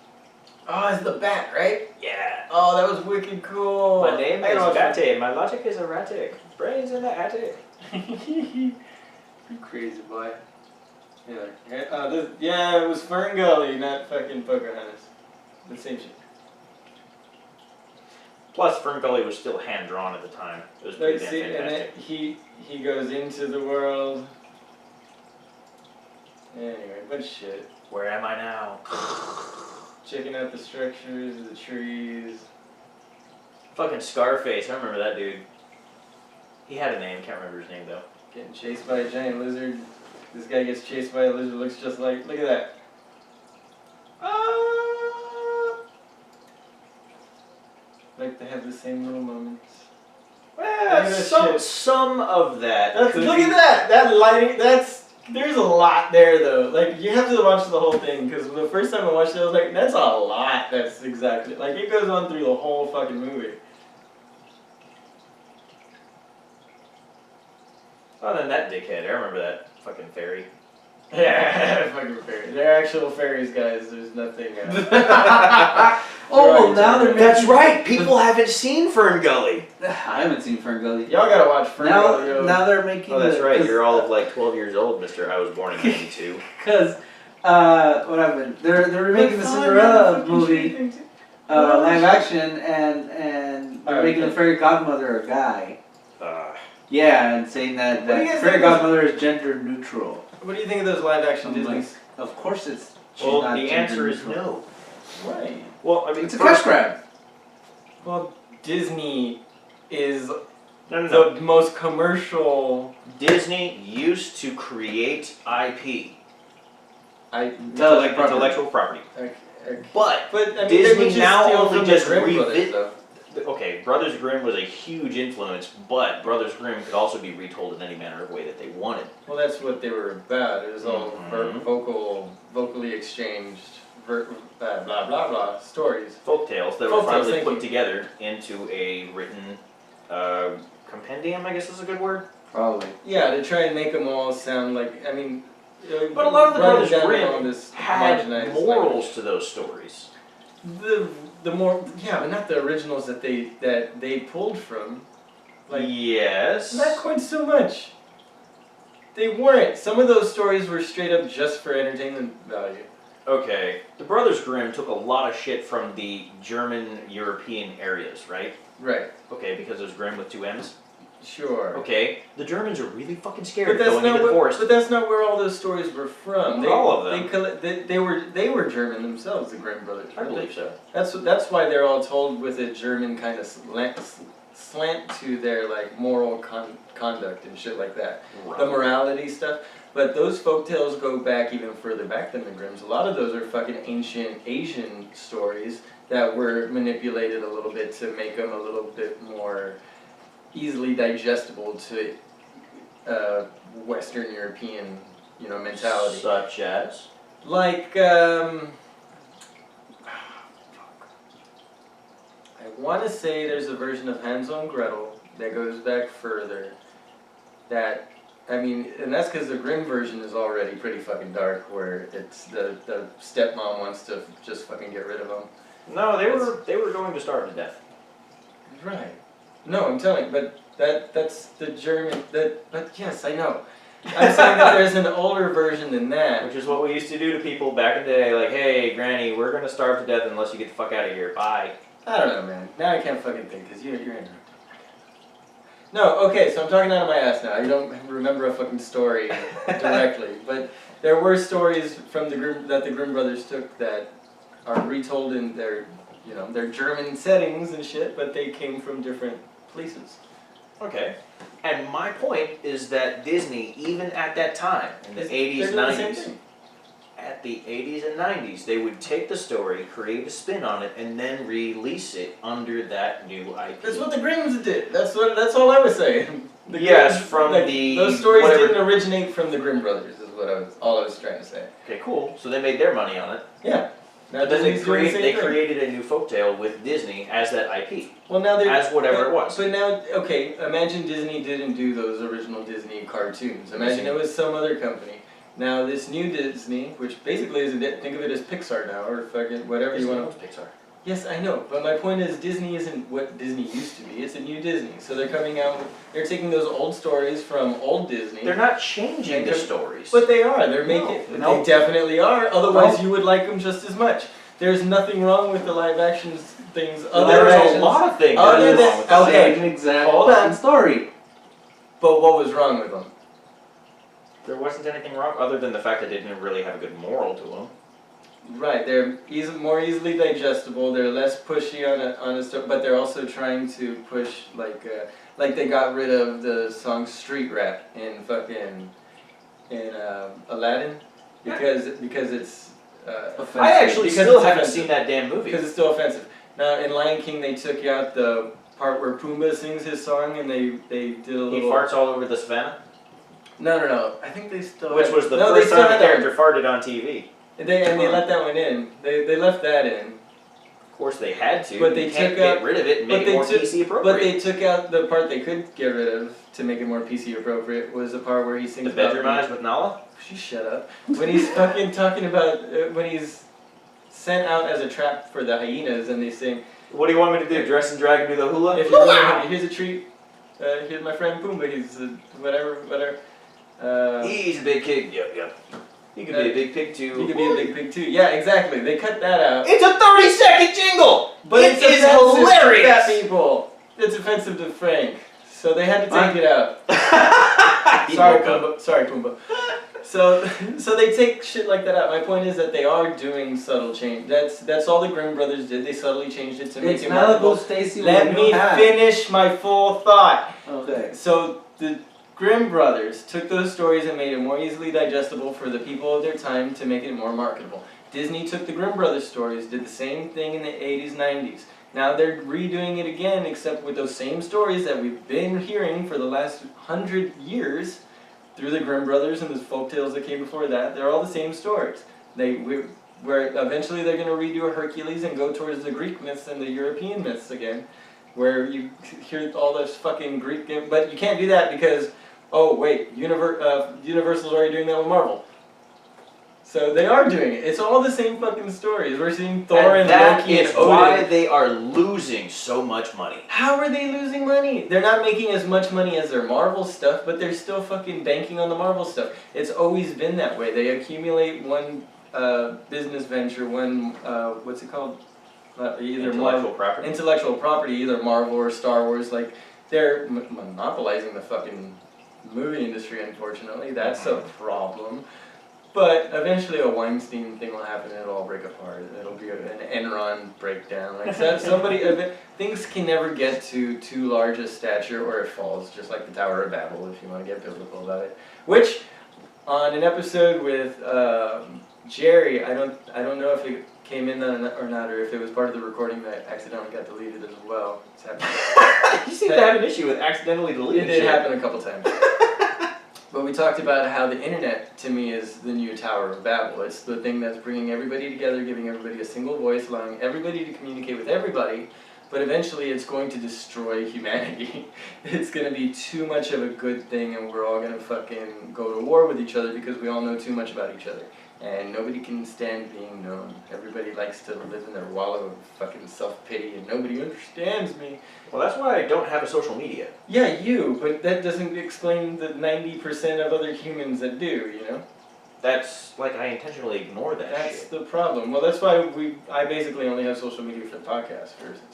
Oh, it's the bat, right? Yeah. Oh, that was wicked cool. My name is Bate. My logic is erratic. Brains in the attic. You crazy boy. Yeah, it was Fern Gully, not fucking Pocahontas. The same shit. Plus, Fern Gully was still hand drawn at the time. It was pretty damn And then fantastic. he goes into the world. Anyway, but shit. Where am I now? Checking out the structures, the trees. Fucking Scarface. I remember that dude. He had a name. Can't remember his name though. Getting chased by a giant lizard. This guy gets chased by a lizard. Looks just like. Look at that. Like they have the same little moments. Well, some of that. Look at that! That lighting. There's a lot there though. Like you have to watch the whole thing because the first time I watched it, I was like, that's a lot. That's exactly like it goes on through the whole fucking movie. Oh, then that dickhead. I remember that fucking fairy. Yeah, fucking fairies. They're actual fairies, guys. There's nothing. Oh, now they're making... That's right. People haven't seen Fern Gully. I haven't seen Fern Gully. Y'all gotta watch Fern Gully. Yo. Now they're making. Oh, that's right. You're all of like 12 years old, Mister. I was born in '92. Because what happened? They're remaking the Cinderella movie, live action, and they're making the fairy godmother a guy. Yeah, and saying that fairy godmother is gender neutral. What do you think of those live action Disney's? Of course it's. Well, the answer is no. Why? Well, I mean, it's a cash grab. Well, Disney is No. the most commercial. Disney used to create IP, Intellectual intellectual property. But I mean, Disney they would now steal only from just the Grimm brothers, revi- though. Okay, Brothers Grimm was a huge influence, but Brothers Grimm could also be retold in any manner of way that they wanted. Well, that's what they were about. It was all vocally exchanged, blah blah blah stories. Folktales that were Folktales, finally thank put you. together into a written compendium, I guess is a good word. Probably. Yeah, to try and make them all sound like. I mean. But a lot of the writing Brothers down all Grimm this had homogenized morals language. to those stories. The more but not the originals that they pulled from. Like Yes. not quite so much. They weren't. Some of those stories were straight up just for entertainment value. Okay, the Brothers Grimm took a lot of shit from the German European areas, right? Right. Okay, because it was Grimm with 2 M's. Sure. Okay, the Germans are really fucking But scared that's going into not the forest. But that's not where all those stories were from. Not all of them. They were German themselves, the Grimm brothers. I believe so. That's why they're all told with a German kind of slant to their like moral conduct and shit like that. Right. The morality stuff. But those folktales go back even further back than the Grimms. A lot of those are fucking ancient Asian stories that were manipulated a little bit to make them a little bit more easily digestible to Western European, mentality. Such as? Like, I want to say there's a version of Hansel and Gretel that goes back further. And that's because the Grimm version is already pretty fucking dark, where it's the stepmom wants to just fucking get rid of him. No, they were going to starve to death. Right. No, I'm telling you, but that's the German. But yes, I know. I'm saying that there's an older version than that. Which is what we used to do to people back in the day, like, hey, Granny, we're going to starve to death unless you get the fuck out of here. Bye. I don't know, man. Now I can't fucking think, because you're interrupting. No, okay, so I'm talking out of my ass now. I don't remember a fucking story directly. But there were stories from the Grimm brothers took that are retold in their German settings and shit, but they came from different places. Okay. And my point is that Disney, even at that time, in the 80s, They're doing the same 90s, thing. at the 80s and 90s, they would take the story, create a spin on it, and then release it under that new IP. That's what the Grimms did. That's all I was saying. Yes, from the those stories whatever- didn't originate from the Grimm brothers. Is all I was trying to say. Okay, cool. So they made their money on it. Yeah. Now But then they Disney's doing the same thing. created a new folktale with Disney as that IP. Well, now they're As whatever it was. But now, okay, imagine Disney didn't do those original Disney cartoons. Imagine it was some other company. Now this new Disney, which basically is think of it as Pixar now, or fucking whatever you want to. Pixar. Yes, I know, but my point is Disney isn't what Disney used to be. It's a new Disney. So they're coming out. They're taking those old stories from old Disney. They're not changing the stories. But they are. They're making. No. They definitely are. Otherwise, you would like them just as much. There's nothing wrong with the live action things. There's a lot of things that Other are than wrong with that. okay, An exact hold on. story. But what was wrong with them? There wasn't anything wrong other than the fact that they didn't really have a good moral to them. Right, they're more easily digestible. They're less pushy on a stuff, but they're also trying to push like they got rid of the song "Street Rap" in Aladdin because it's Offensive. I actually because still it's haven't offensive. seen that damn movie. Because it's still offensive. Now in Lion King they took out the part where Pumbaa sings his song and they did a little. He farts all over the savannah? No. I think they still. Which was the no, first they time still the had character farted on TV. they let that one in. They left that in. Of course they had to. But they you can't took get out- rid of it and but make they it more took- PC appropriate. But they took out the part they could get rid of to make it more PC appropriate was the part where he sings the bedroom eyes with Nala? She shut up. When he's fucking talking about when he's sent out as a trap for the hyenas and they sing, What do you want me to do? Dress and drag and do the hula? if you're really hungry, here's a treat. Here's my friend Pumbaa. He's whatever. He's a big kid. Yep. He could be a big pig too. He could be a big pig too. Yeah, exactly. They cut that out. It's a 30-second jingle! But it it's is offensive hilarious! to fat people. It's offensive to Frank. So they had to take it out. He Sorry, woke up. Pumbaa. Sorry, Pumbaa. So they take shit like that out. My point is that they are doing subtle change. That's all the Grimm brothers did. They subtly changed it to make It's it marketable. Malibu Stacy. Let me finish my full thought. Okay. So the Grimm brothers took those stories and made it more easily digestible for the people of their time to make it more marketable. Disney took the Grimm brothers stories, did the same thing in the 80s, 90s. Now they're redoing it again, except with those same stories that we've been hearing for the last 100 years through the Grimm brothers and the folk tales that came before that. They're all the same stories. Where eventually they're going to redo Hercules and go towards the Greek myths and the European myths again, where you hear all this fucking Greek, but you can't do that because, oh wait, Universal's already doing that with Marvel. So they are doing it. It's all the same fucking stories. We're seeing Thor and that Loki and is Odin. why they are losing so much money. How are they losing money? They're not making as much money as their Marvel stuff, but they're still fucking banking on the Marvel stuff. It's always been that way. They accumulate one business venture, one, what's it called? Either intellectual property, either Marvel or Star Wars. Like, they're monopolizing the fucking movie industry, unfortunately. That's a problem. But eventually a Weinstein thing will happen and it'll all break apart. It'll be an Enron breakdown. Like things can never get to too large a stature or it falls, just like the Tower of Babel, if you want to get biblical about it. Which, on an episode with Jerry, I don't know if it came in or not, or if it was part of the recording that accidentally got deleted as well. It's happened. You seem to have an issue with accidentally deleting It did happen a couple times. But we talked about how the internet, to me, is the new Tower of Babel. It's the thing that's bringing everybody together, giving everybody a single voice, allowing everybody to communicate with everybody, but eventually it's going to destroy humanity. It's going to be too much of a good thing and we're all going to fucking go to war with each other because we all know too much about each other. And nobody can stand being known. Everybody likes to live in their wallow of fucking self-pity and nobody understands me. Well, that's why I don't have a social media. Yeah, you, but that doesn't explain the 90% of other humans that do, you know? That's, like, I intentionally ignore that That's shit. the problem. Well, that's why I basically only have social media for the podcast,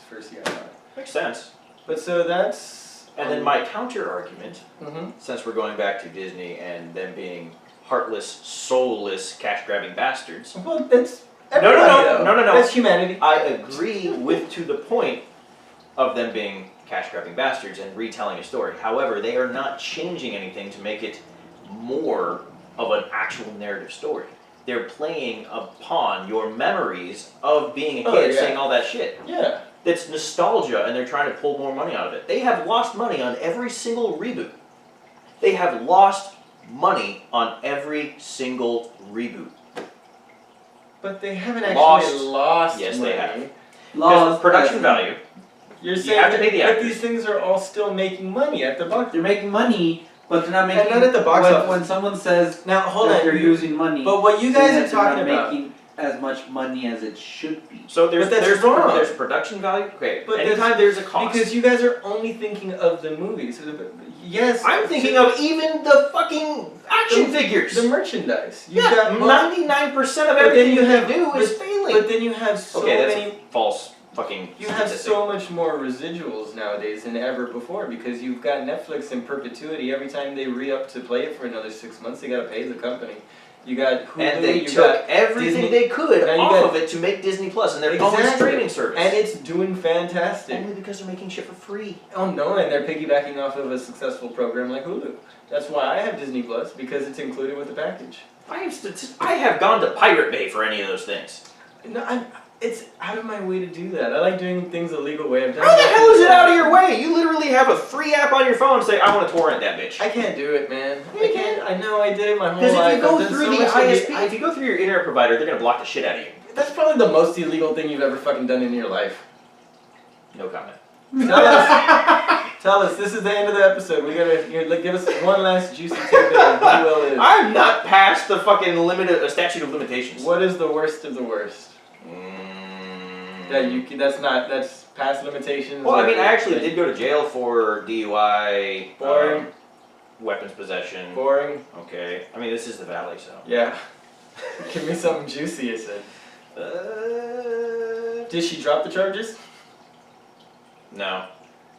for CII. Makes sense. But so that's... And then my counter-argument, Mm-hmm. since we're going back to Disney and them being heartless, soulless, cash-grabbing bastards. Well, that's... No. That's humanity. I agree with to the point of them being cash-grabbing bastards and retelling a story. However, they are not changing anything to make it more of an actual narrative story. They're playing upon your memories of being a kid saying all that shit. Yeah. It's nostalgia and they're trying to pull more money out of it. They have lost money on every single reboot. They have lost money on every single reboot. But they haven't Lost. actually lost Yes, money. they have. Laws, Production value. You're You saying have to pay the that actors. these things are all still making money at the box. They're making money, but they're not making. not at the box when, office. when someone says Now hold that on, they're using money, but what you saying guys are that they're not talking about. making as much money as it should be. So there's But that's there's wrong. there's production value. Okay, But anytime there's a cost. Because you guys are only thinking of the movies. Yes. I'm thinking of even the fucking action figures. the merchandise. You Yeah, got 99% of But then everything you you have- do is but- failing. But then you have so Okay, that's many. a false fucking You have statistic. so much more residuals nowadays than ever before because you've got Netflix in perpetuity. Every time they re-up to play it for another 6 months, they gotta pay the company. You got Hulu, And they you took got everything Disney- they could Now you off got- of it to make Disney Plus and their only Exactly. streaming service. and it's doing fantastic. only because they're making shit for free. Oh no, and they're piggybacking off of a successful program like Hulu. That's why I have Disney Plus because it's included with the package. I have gone to Pirate Bay for any of those things. No, it's out of my way to do that. I like doing things the legal way. I've done How the that hell is it before. out of your way? You literally have a free app on your phone and say, I want to torrent that bitch. I can't do it, man. Yeah, I you can't. I know I did it my whole Because life. if you go I've done through so the much of ISP, if you go through your internet provider, they're going to block the shit out of you. That's probably the most illegal thing you've ever fucking done in your life. No comment. Tell us. This is the end of the episode. We gotta give us one last juicy tidbit of who Will is. I'm not past the fucking statute of limitations. What is the worst of the worst? That's past limitations. Well, I mean, I or- actually did go to jail for DUI, Boring. weapons possession. Boring. Okay. I mean, this is the valley, so. Yeah. Give me something juicy, I said. Did she drop the charges? No,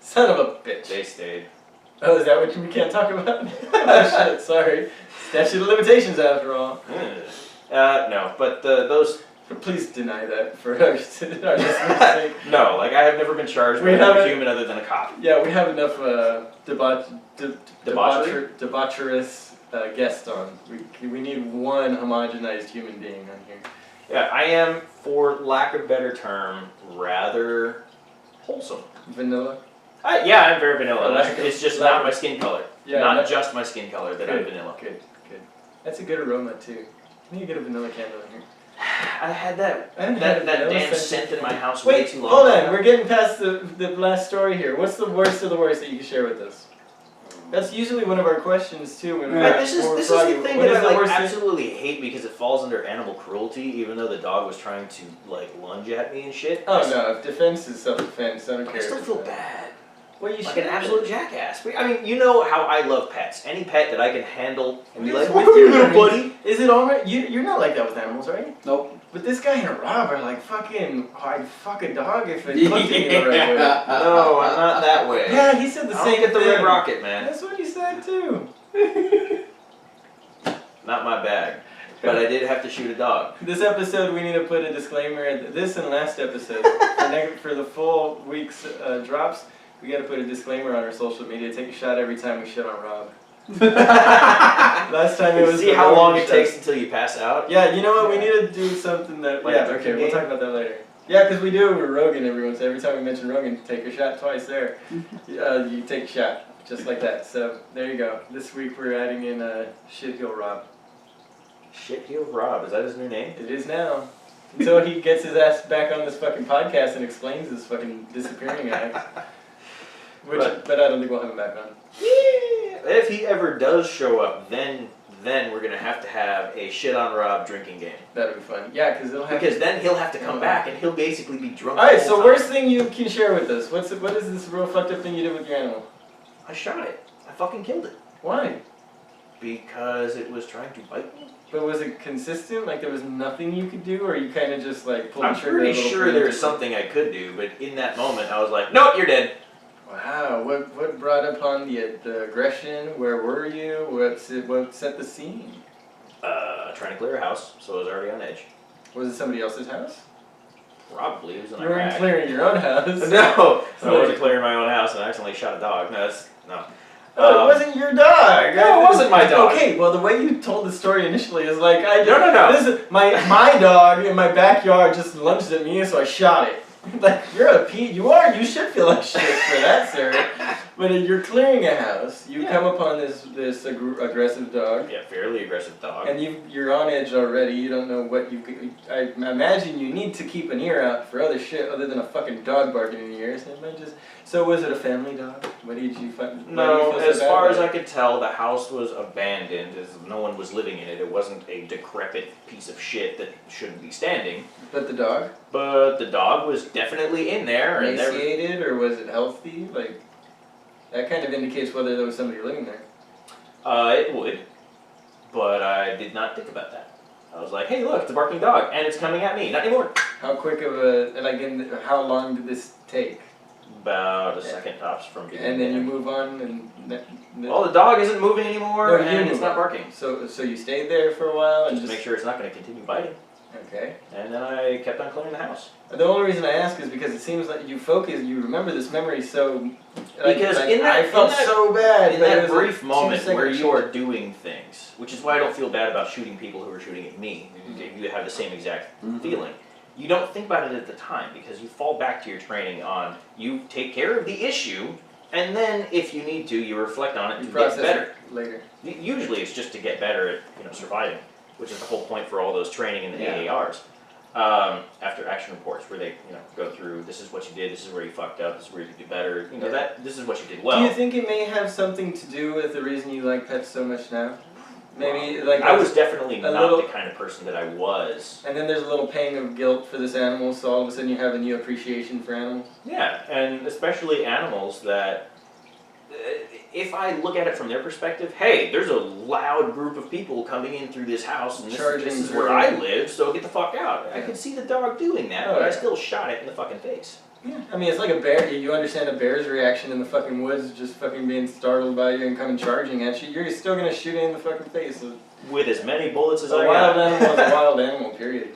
Son of a bitch. they stayed. Oh, is that what we can't talk about? Oh shit, sorry. Statute of limitations after all. No, but those. Please deny that for our listeners' sake. No, like I have never been charged We with another haven't- human other than a cop. Yeah, we have enough Debauchery? debaucherous guests on. We need one homogenized human being on here. Yeah, I am, for lack of a better term, rather wholesome. Vanilla? Yeah, I'm very vanilla. Lack of- It's just lack not of- my skin color. Yeah, not that- just my skin color that I'm Good. vanilla. Good. That's a good aroma too. I need to get a vanilla candle in here. I had that I haven't had a that vanilla damn scent. scent in my house way Wait, too long. hold on. We're getting past the last story here. What's the worst of the worst that you can share with us? That's usually one of our questions too. When Right. But this is we're the froggy. thing What that is I the like worst thing? absolutely hate because it falls under animal cruelty, even though the dog was trying to like lunge at me and shit. Oh no, if defense is self-defense, I don't I care. still if feel it's bad. Well, you Like should. an absolute jackass. I mean, you know how I love pets. Any pet that I can handle and be like, With "What's you, your little I mean, buddy?" Is it alright? You're not like that with animals, right? Nope. But this guy and Rob are like fucking. I'd fuck a dog if it looked at me the right way. No, I'm not that way. Yeah, he said the I same don't get the thing. red rocket, man. That's what he said too. Not my bag. But I did have to shoot a dog. This episode, we need to put a disclaimer. This and last episode, for the full week's drops, we got to put a disclaimer on our social media. Take a shot every time we shit on Rob. Last time it was. See the how Rogan long it shot. takes until you pass out? Yeah, you know what? We need to do something that. Like yeah, a drinking okay, we'll game? talk about that later. Yeah, because we do it with Rogan everyone. So every time we mention Rogan, take a shot twice there. You take a shot, just like that. So there you go. This week we're adding in Shitheel Rob. Shitheel Rob, is that his new name? It is now. Until he gets his ass back on this fucking podcast and explains his fucking disappearing act. But I don't think we'll have him back on. Yeah. If he ever does show up, then we're gonna have to have a shit on Rob drinking game. That'll be fun. Yeah, because it'll have. Because then he'll have to come back and he'll basically be drunk. All right. the So whole time. worst thing you can share with us? What is this real fucked up thing you did with your animal? I shot it. I fucking killed it. Why? Because it was trying to bite me. But was it consistent? Like there was nothing you could do, or you kind of just like pulled I'm the trigger? pretty a little sure there was preemptively? something I could do, but in that moment I was like, nope, you're dead. Wow. What brought upon the aggression? Where were you? What set the scene? Trying to clear a house, so I was already on edge. Was it somebody else's house? Probably. It was in You weren't Iraq. clearing your own house. No, I wasn't clearing my own house and I accidentally shot a dog. No, that's, no. Oh, it wasn't your dog. No, it wasn't my dog. Okay, well the way you told the story initially is like No. This is my dog in my backyard just lunged at me, so I shot it. Like you're a Pete. You should feel like shit for that, sir. But if you're clearing a house, you Yeah. come upon this aggressive dog, Yeah, fairly aggressive dog. and you're on edge already. You don't know what you could. I imagine you need to keep an ear out for other shit other than a fucking dog barking in your ears. And it might just. So was it a family dog? What did you find? No, as far as I could tell, the house was abandoned, as no one was living in it. It wasn't a decrepit piece of shit that shouldn't be standing. But the dog? But the dog was definitely in there. And Emaciated, or was it healthy? Like, that kind of indicates whether there was somebody living there. It would, but I did not think about that. I was like, hey, look, it's a barking dog, and it's coming at me. Not anymore. How quick of a, how long did this take? About a second tops from beginning. And then you move on, and well, the dog isn't moving anymore, No, you and move it's not on. barking. So you stayed there for a while and Just to make sure it's not going to continue biting. Okay. And then I kept on cleaning the house. The only reason I ask is because it seems like you remember this memory so. Because in that- I felt in that- so bad. In but it that was a brief moment 2-second where you are short. doing things, which is why I don't feel bad about shooting people who are shooting at me. You have the same exact feeling. You don't think about it at the time because you fall back to your training on you take care of the issue, and then if you need to, you reflect on it You to get process better. it later. Usually it's just to get better at surviving, which is the whole point for all those training in the Yeah. AARs. After action reports, where they go through, this is what you did, this is where you fucked up, this is where you could do better. This is what you did well. Do you think it may have something to do with the reason you like pets so much now? Maybe like I was definitely a not little- the kind of person that I was. And then there's a little pang of guilt for this animal, so all of a sudden you have a new appreciation for animals. Yeah, and especially animals that, if I look at it from their perspective, hey, there's a loud group of people coming in through this house, and this is where I live, so get the fuck out. I Yeah. could see the dog doing that, Oh, but I yeah. still shot it in the fucking face. Yeah, I mean it's like a bear. You understand a bear's reaction in the fucking woods, just fucking being startled by you and coming charging at you. You're still gonna shoot it in the fucking face. With as many bullets as A I wild got. animal is a wild animal. Period.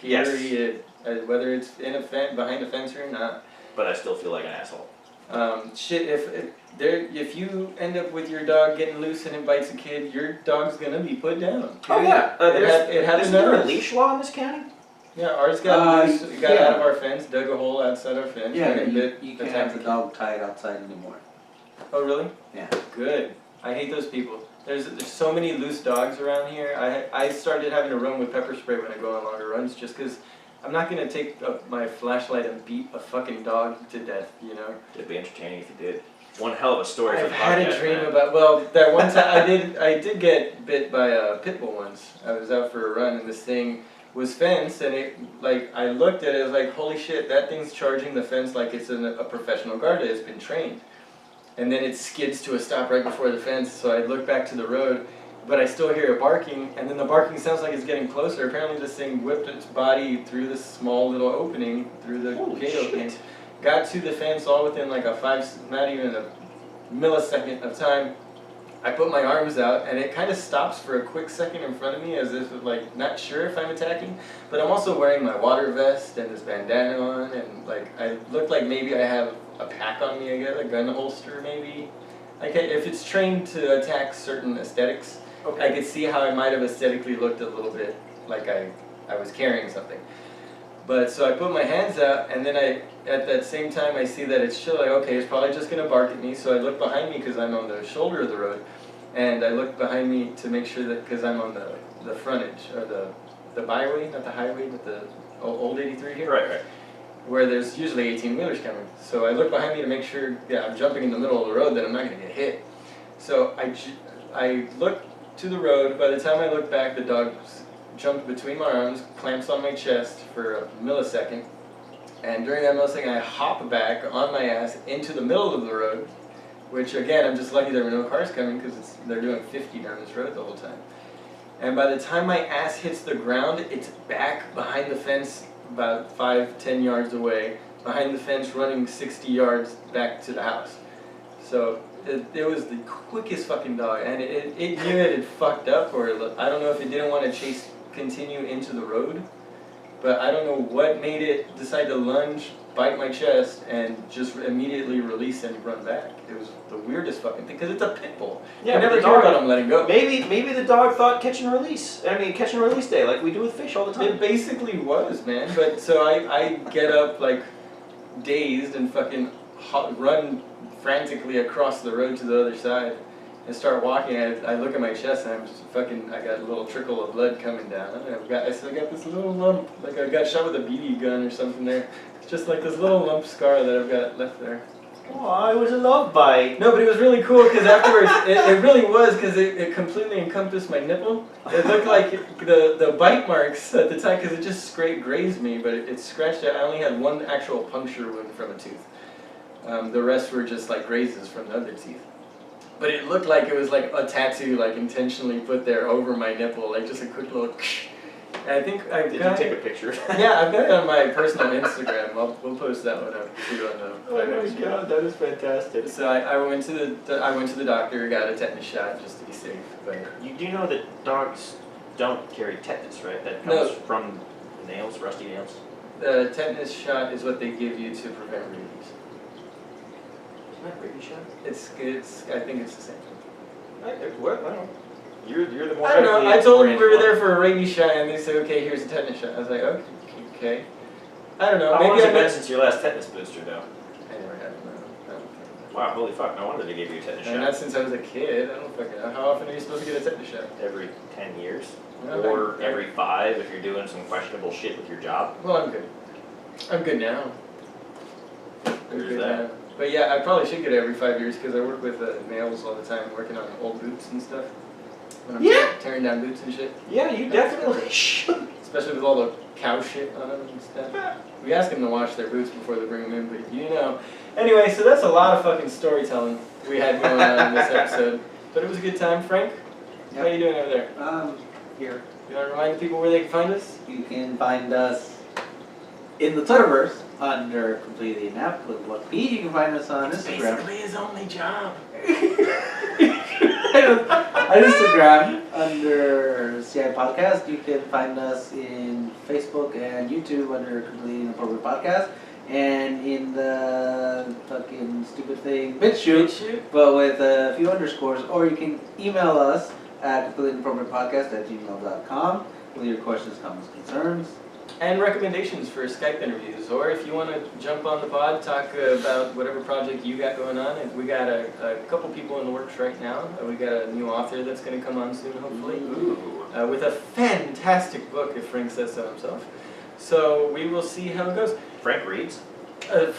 Yes. Period. Whether it's in a behind a fence or not. But I still feel like an asshole. Shit. If you end up with your dog getting loose and it bites a kid, your dog's gonna be put down. Oh yeah, It had isn't there a enough. leash law in this county? Yeah, ours got loose. Got yeah. out of our fence, dug a hole outside our fence. Yeah, and you bit can't attacked have the kid. dog tied outside anymore. Oh really? Yeah. Good. I hate those people. There's so many loose dogs around here. I started having to run with pepper spray when I go on longer runs just because I'm not going to take my flashlight and beat a fucking dog to death, you know? It'd be entertaining if you did. One hell of a story for I've the had podcast, a dream man. about, well, that one time I did get bit by a pit bull once. I was out for a run and this thing was fenced and I looked at it, I was like, holy shit, that thing's charging the fence like it's a professional guard that has been trained. And then it skids to a stop right before the fence, so I look back to the road, but I still hear it barking, and then the barking sounds like it's getting closer. Apparently this thing whipped its body through this small little opening, through the Holy gate shit. opening, got to the fence all within like not even a millisecond of time. I put my arms out, and it kind of stops for a quick second in front of me as if like not sure if I'm attacking, but I'm also wearing my water vest and this bandana on, and like I look like maybe I have a pack on me, I guess, a gun holster maybe. If it's trained to attack certain aesthetics, I could see how I might have aesthetically looked a little bit like I was carrying something. But so I put my hands out, and then at that same time I see that it's chill, like okay, it's probably just gonna bark at me, so I look behind me because I'm on the shoulder of the road, and I look behind me to make sure that, because I'm on the frontage, or the byway, not the highway, but the old 83 here. Right. Where there's usually 18-wheelers coming. So I look behind me to make sure, I'm jumping in the middle of the road, that I'm not going to get hit. So I look to the road. By the time I look back, the dog jumped between my arms, clamps on my chest for a millisecond. And during that millisecond, I hop back on my ass into the middle of the road, which again, I'm just lucky there were no cars coming because they're doing 50 down this road the whole time. And by the time my ass hits the ground, it's back behind the fence about 5-10 yards away, behind the fence running 60 yards back to the house. So it was the quickest fucking dog, and it knew it had fucked up, or I don't know if it didn't want to continue into the road, but I don't know what made it decide to lunge, bite my chest, and just immediately release and run back. It was the weirdest fucking thing, because it's a pit bull. Yeah, I never but the care dog- about him letting go. Maybe the dog thought catch and release. Catch and release day, like we do with fish all the time. It basically was, man. But so I get up like dazed and fucking run frantically across the road to the other side and start walking. I look at my chest and I'm just fucking, I got a little trickle of blood coming down. And I still got this little lump, like I got shot with a BB gun or something there. It's just like this little lump scar that I've got left there. Oh, it was a love bite. No, but it was really cool because afterwards, it really was because it completely encompassed my nipple. It looked like the bite marks at the time because it just grazed me, but it scratched it. I only had one actual puncture wound from a tooth. The rest were just like grazes from the other teeth. But it looked like it was like a tattoo, like intentionally put there over my nipple, like just a quick little. And I think I've Did got you take a picture? Yeah, I've got it on my personal Instagram. We'll post that one up too on the. Oh my god, that is fantastic. So I went to the doctor, got a tetanus shot just to be safe. But You do know that dogs don't carry tetanus, right? That comes from nails, rusty nails. the tetanus shot is what they give you to prevent rabies. Isn't that a rabies shot? It's I think it's the same. What? I don't know. You're the more. I don't know. I told them we were oriented there for a rabies shot, and they said, "Okay, here's a tetanus shot." I was like, "Okay." I don't know. How long Maybe has it I been since your last tetanus booster, though? I never had one. Wow, holy fuck! No wonder they gave you a tetanus And shot. not since I was a kid. I don't fucking know. How often are you supposed to get a tetanus shot? Every 10 years, No, or I- every 5 if you're doing some questionable shit with your job. Well, I'm good. I'm good now. I'm There's good that. now. But yeah, I probably should get it every 5 years because I work with nails all the time, working on old boots and stuff. When I'm Yeah. tearing down boots and shit. Yeah, you definitely should. Especially with all the cow shit on them and stuff. We ask them to wash their boots before they bring them in, but you know. Anyway, so that's a lot of fucking storytelling we had going on in this episode. But it was a good time, Frank. How you doing over there? Here. You want to remind the people where they can find us? You can find us in the Twitterverse under Completely Inept with 1P. You can find us on Instagram. Basically his only job. On Instagram under CI Podcast. You can find us in Facebook and YouTube under Completely Inappropriate Podcast. And in the fucking stupid thing, BitChute, but with a few underscores. Or you can email us at completelyinappropriatepodcast@gmail.com with your questions, comments, concerns. And recommendations for Skype interviews, or if you want to jump on the pod, talk about whatever project you got going on. And we got a couple people in the works right now. We got a new author that's going to come on soon, hopefully, with a fantastic book, if Frank says so himself. So we will see how it goes. Frank reads.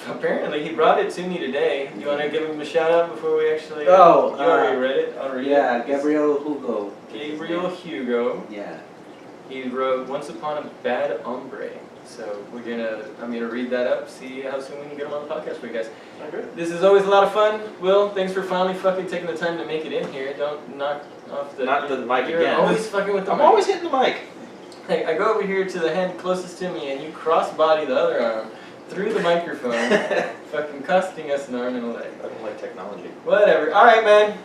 Apparently, he brought it to me today. You want to give him a shout out before we actually? Oh, you already read it. I'll read it. Gabriel Hugo. Gabriel Hugo. Yeah. He wrote Once Upon a Bad Hombre. So I'm gonna read that up, see how soon we can get him on the podcast for you guys. Okay. This is always a lot of fun. Will, thanks for finally fucking taking the time to make it in here. Don't knock off the... Not the mic You're again. always fucking with the I'm mic. always hitting the mic. Hey, I go over here to the hand closest to me and you cross-body the other arm through the microphone, fucking costing us an arm and a leg. I don't like technology. Whatever. Alright, man.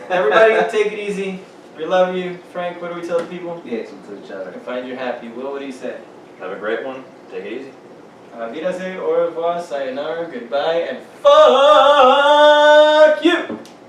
Everybody take it easy. We love you. Frank, what do we tell the people? Be excellent to each other. I find you happy. Will, what do you say? Have a great one. Take it easy. Wiedersehen, au revoir, sayonara, goodbye, and fuck!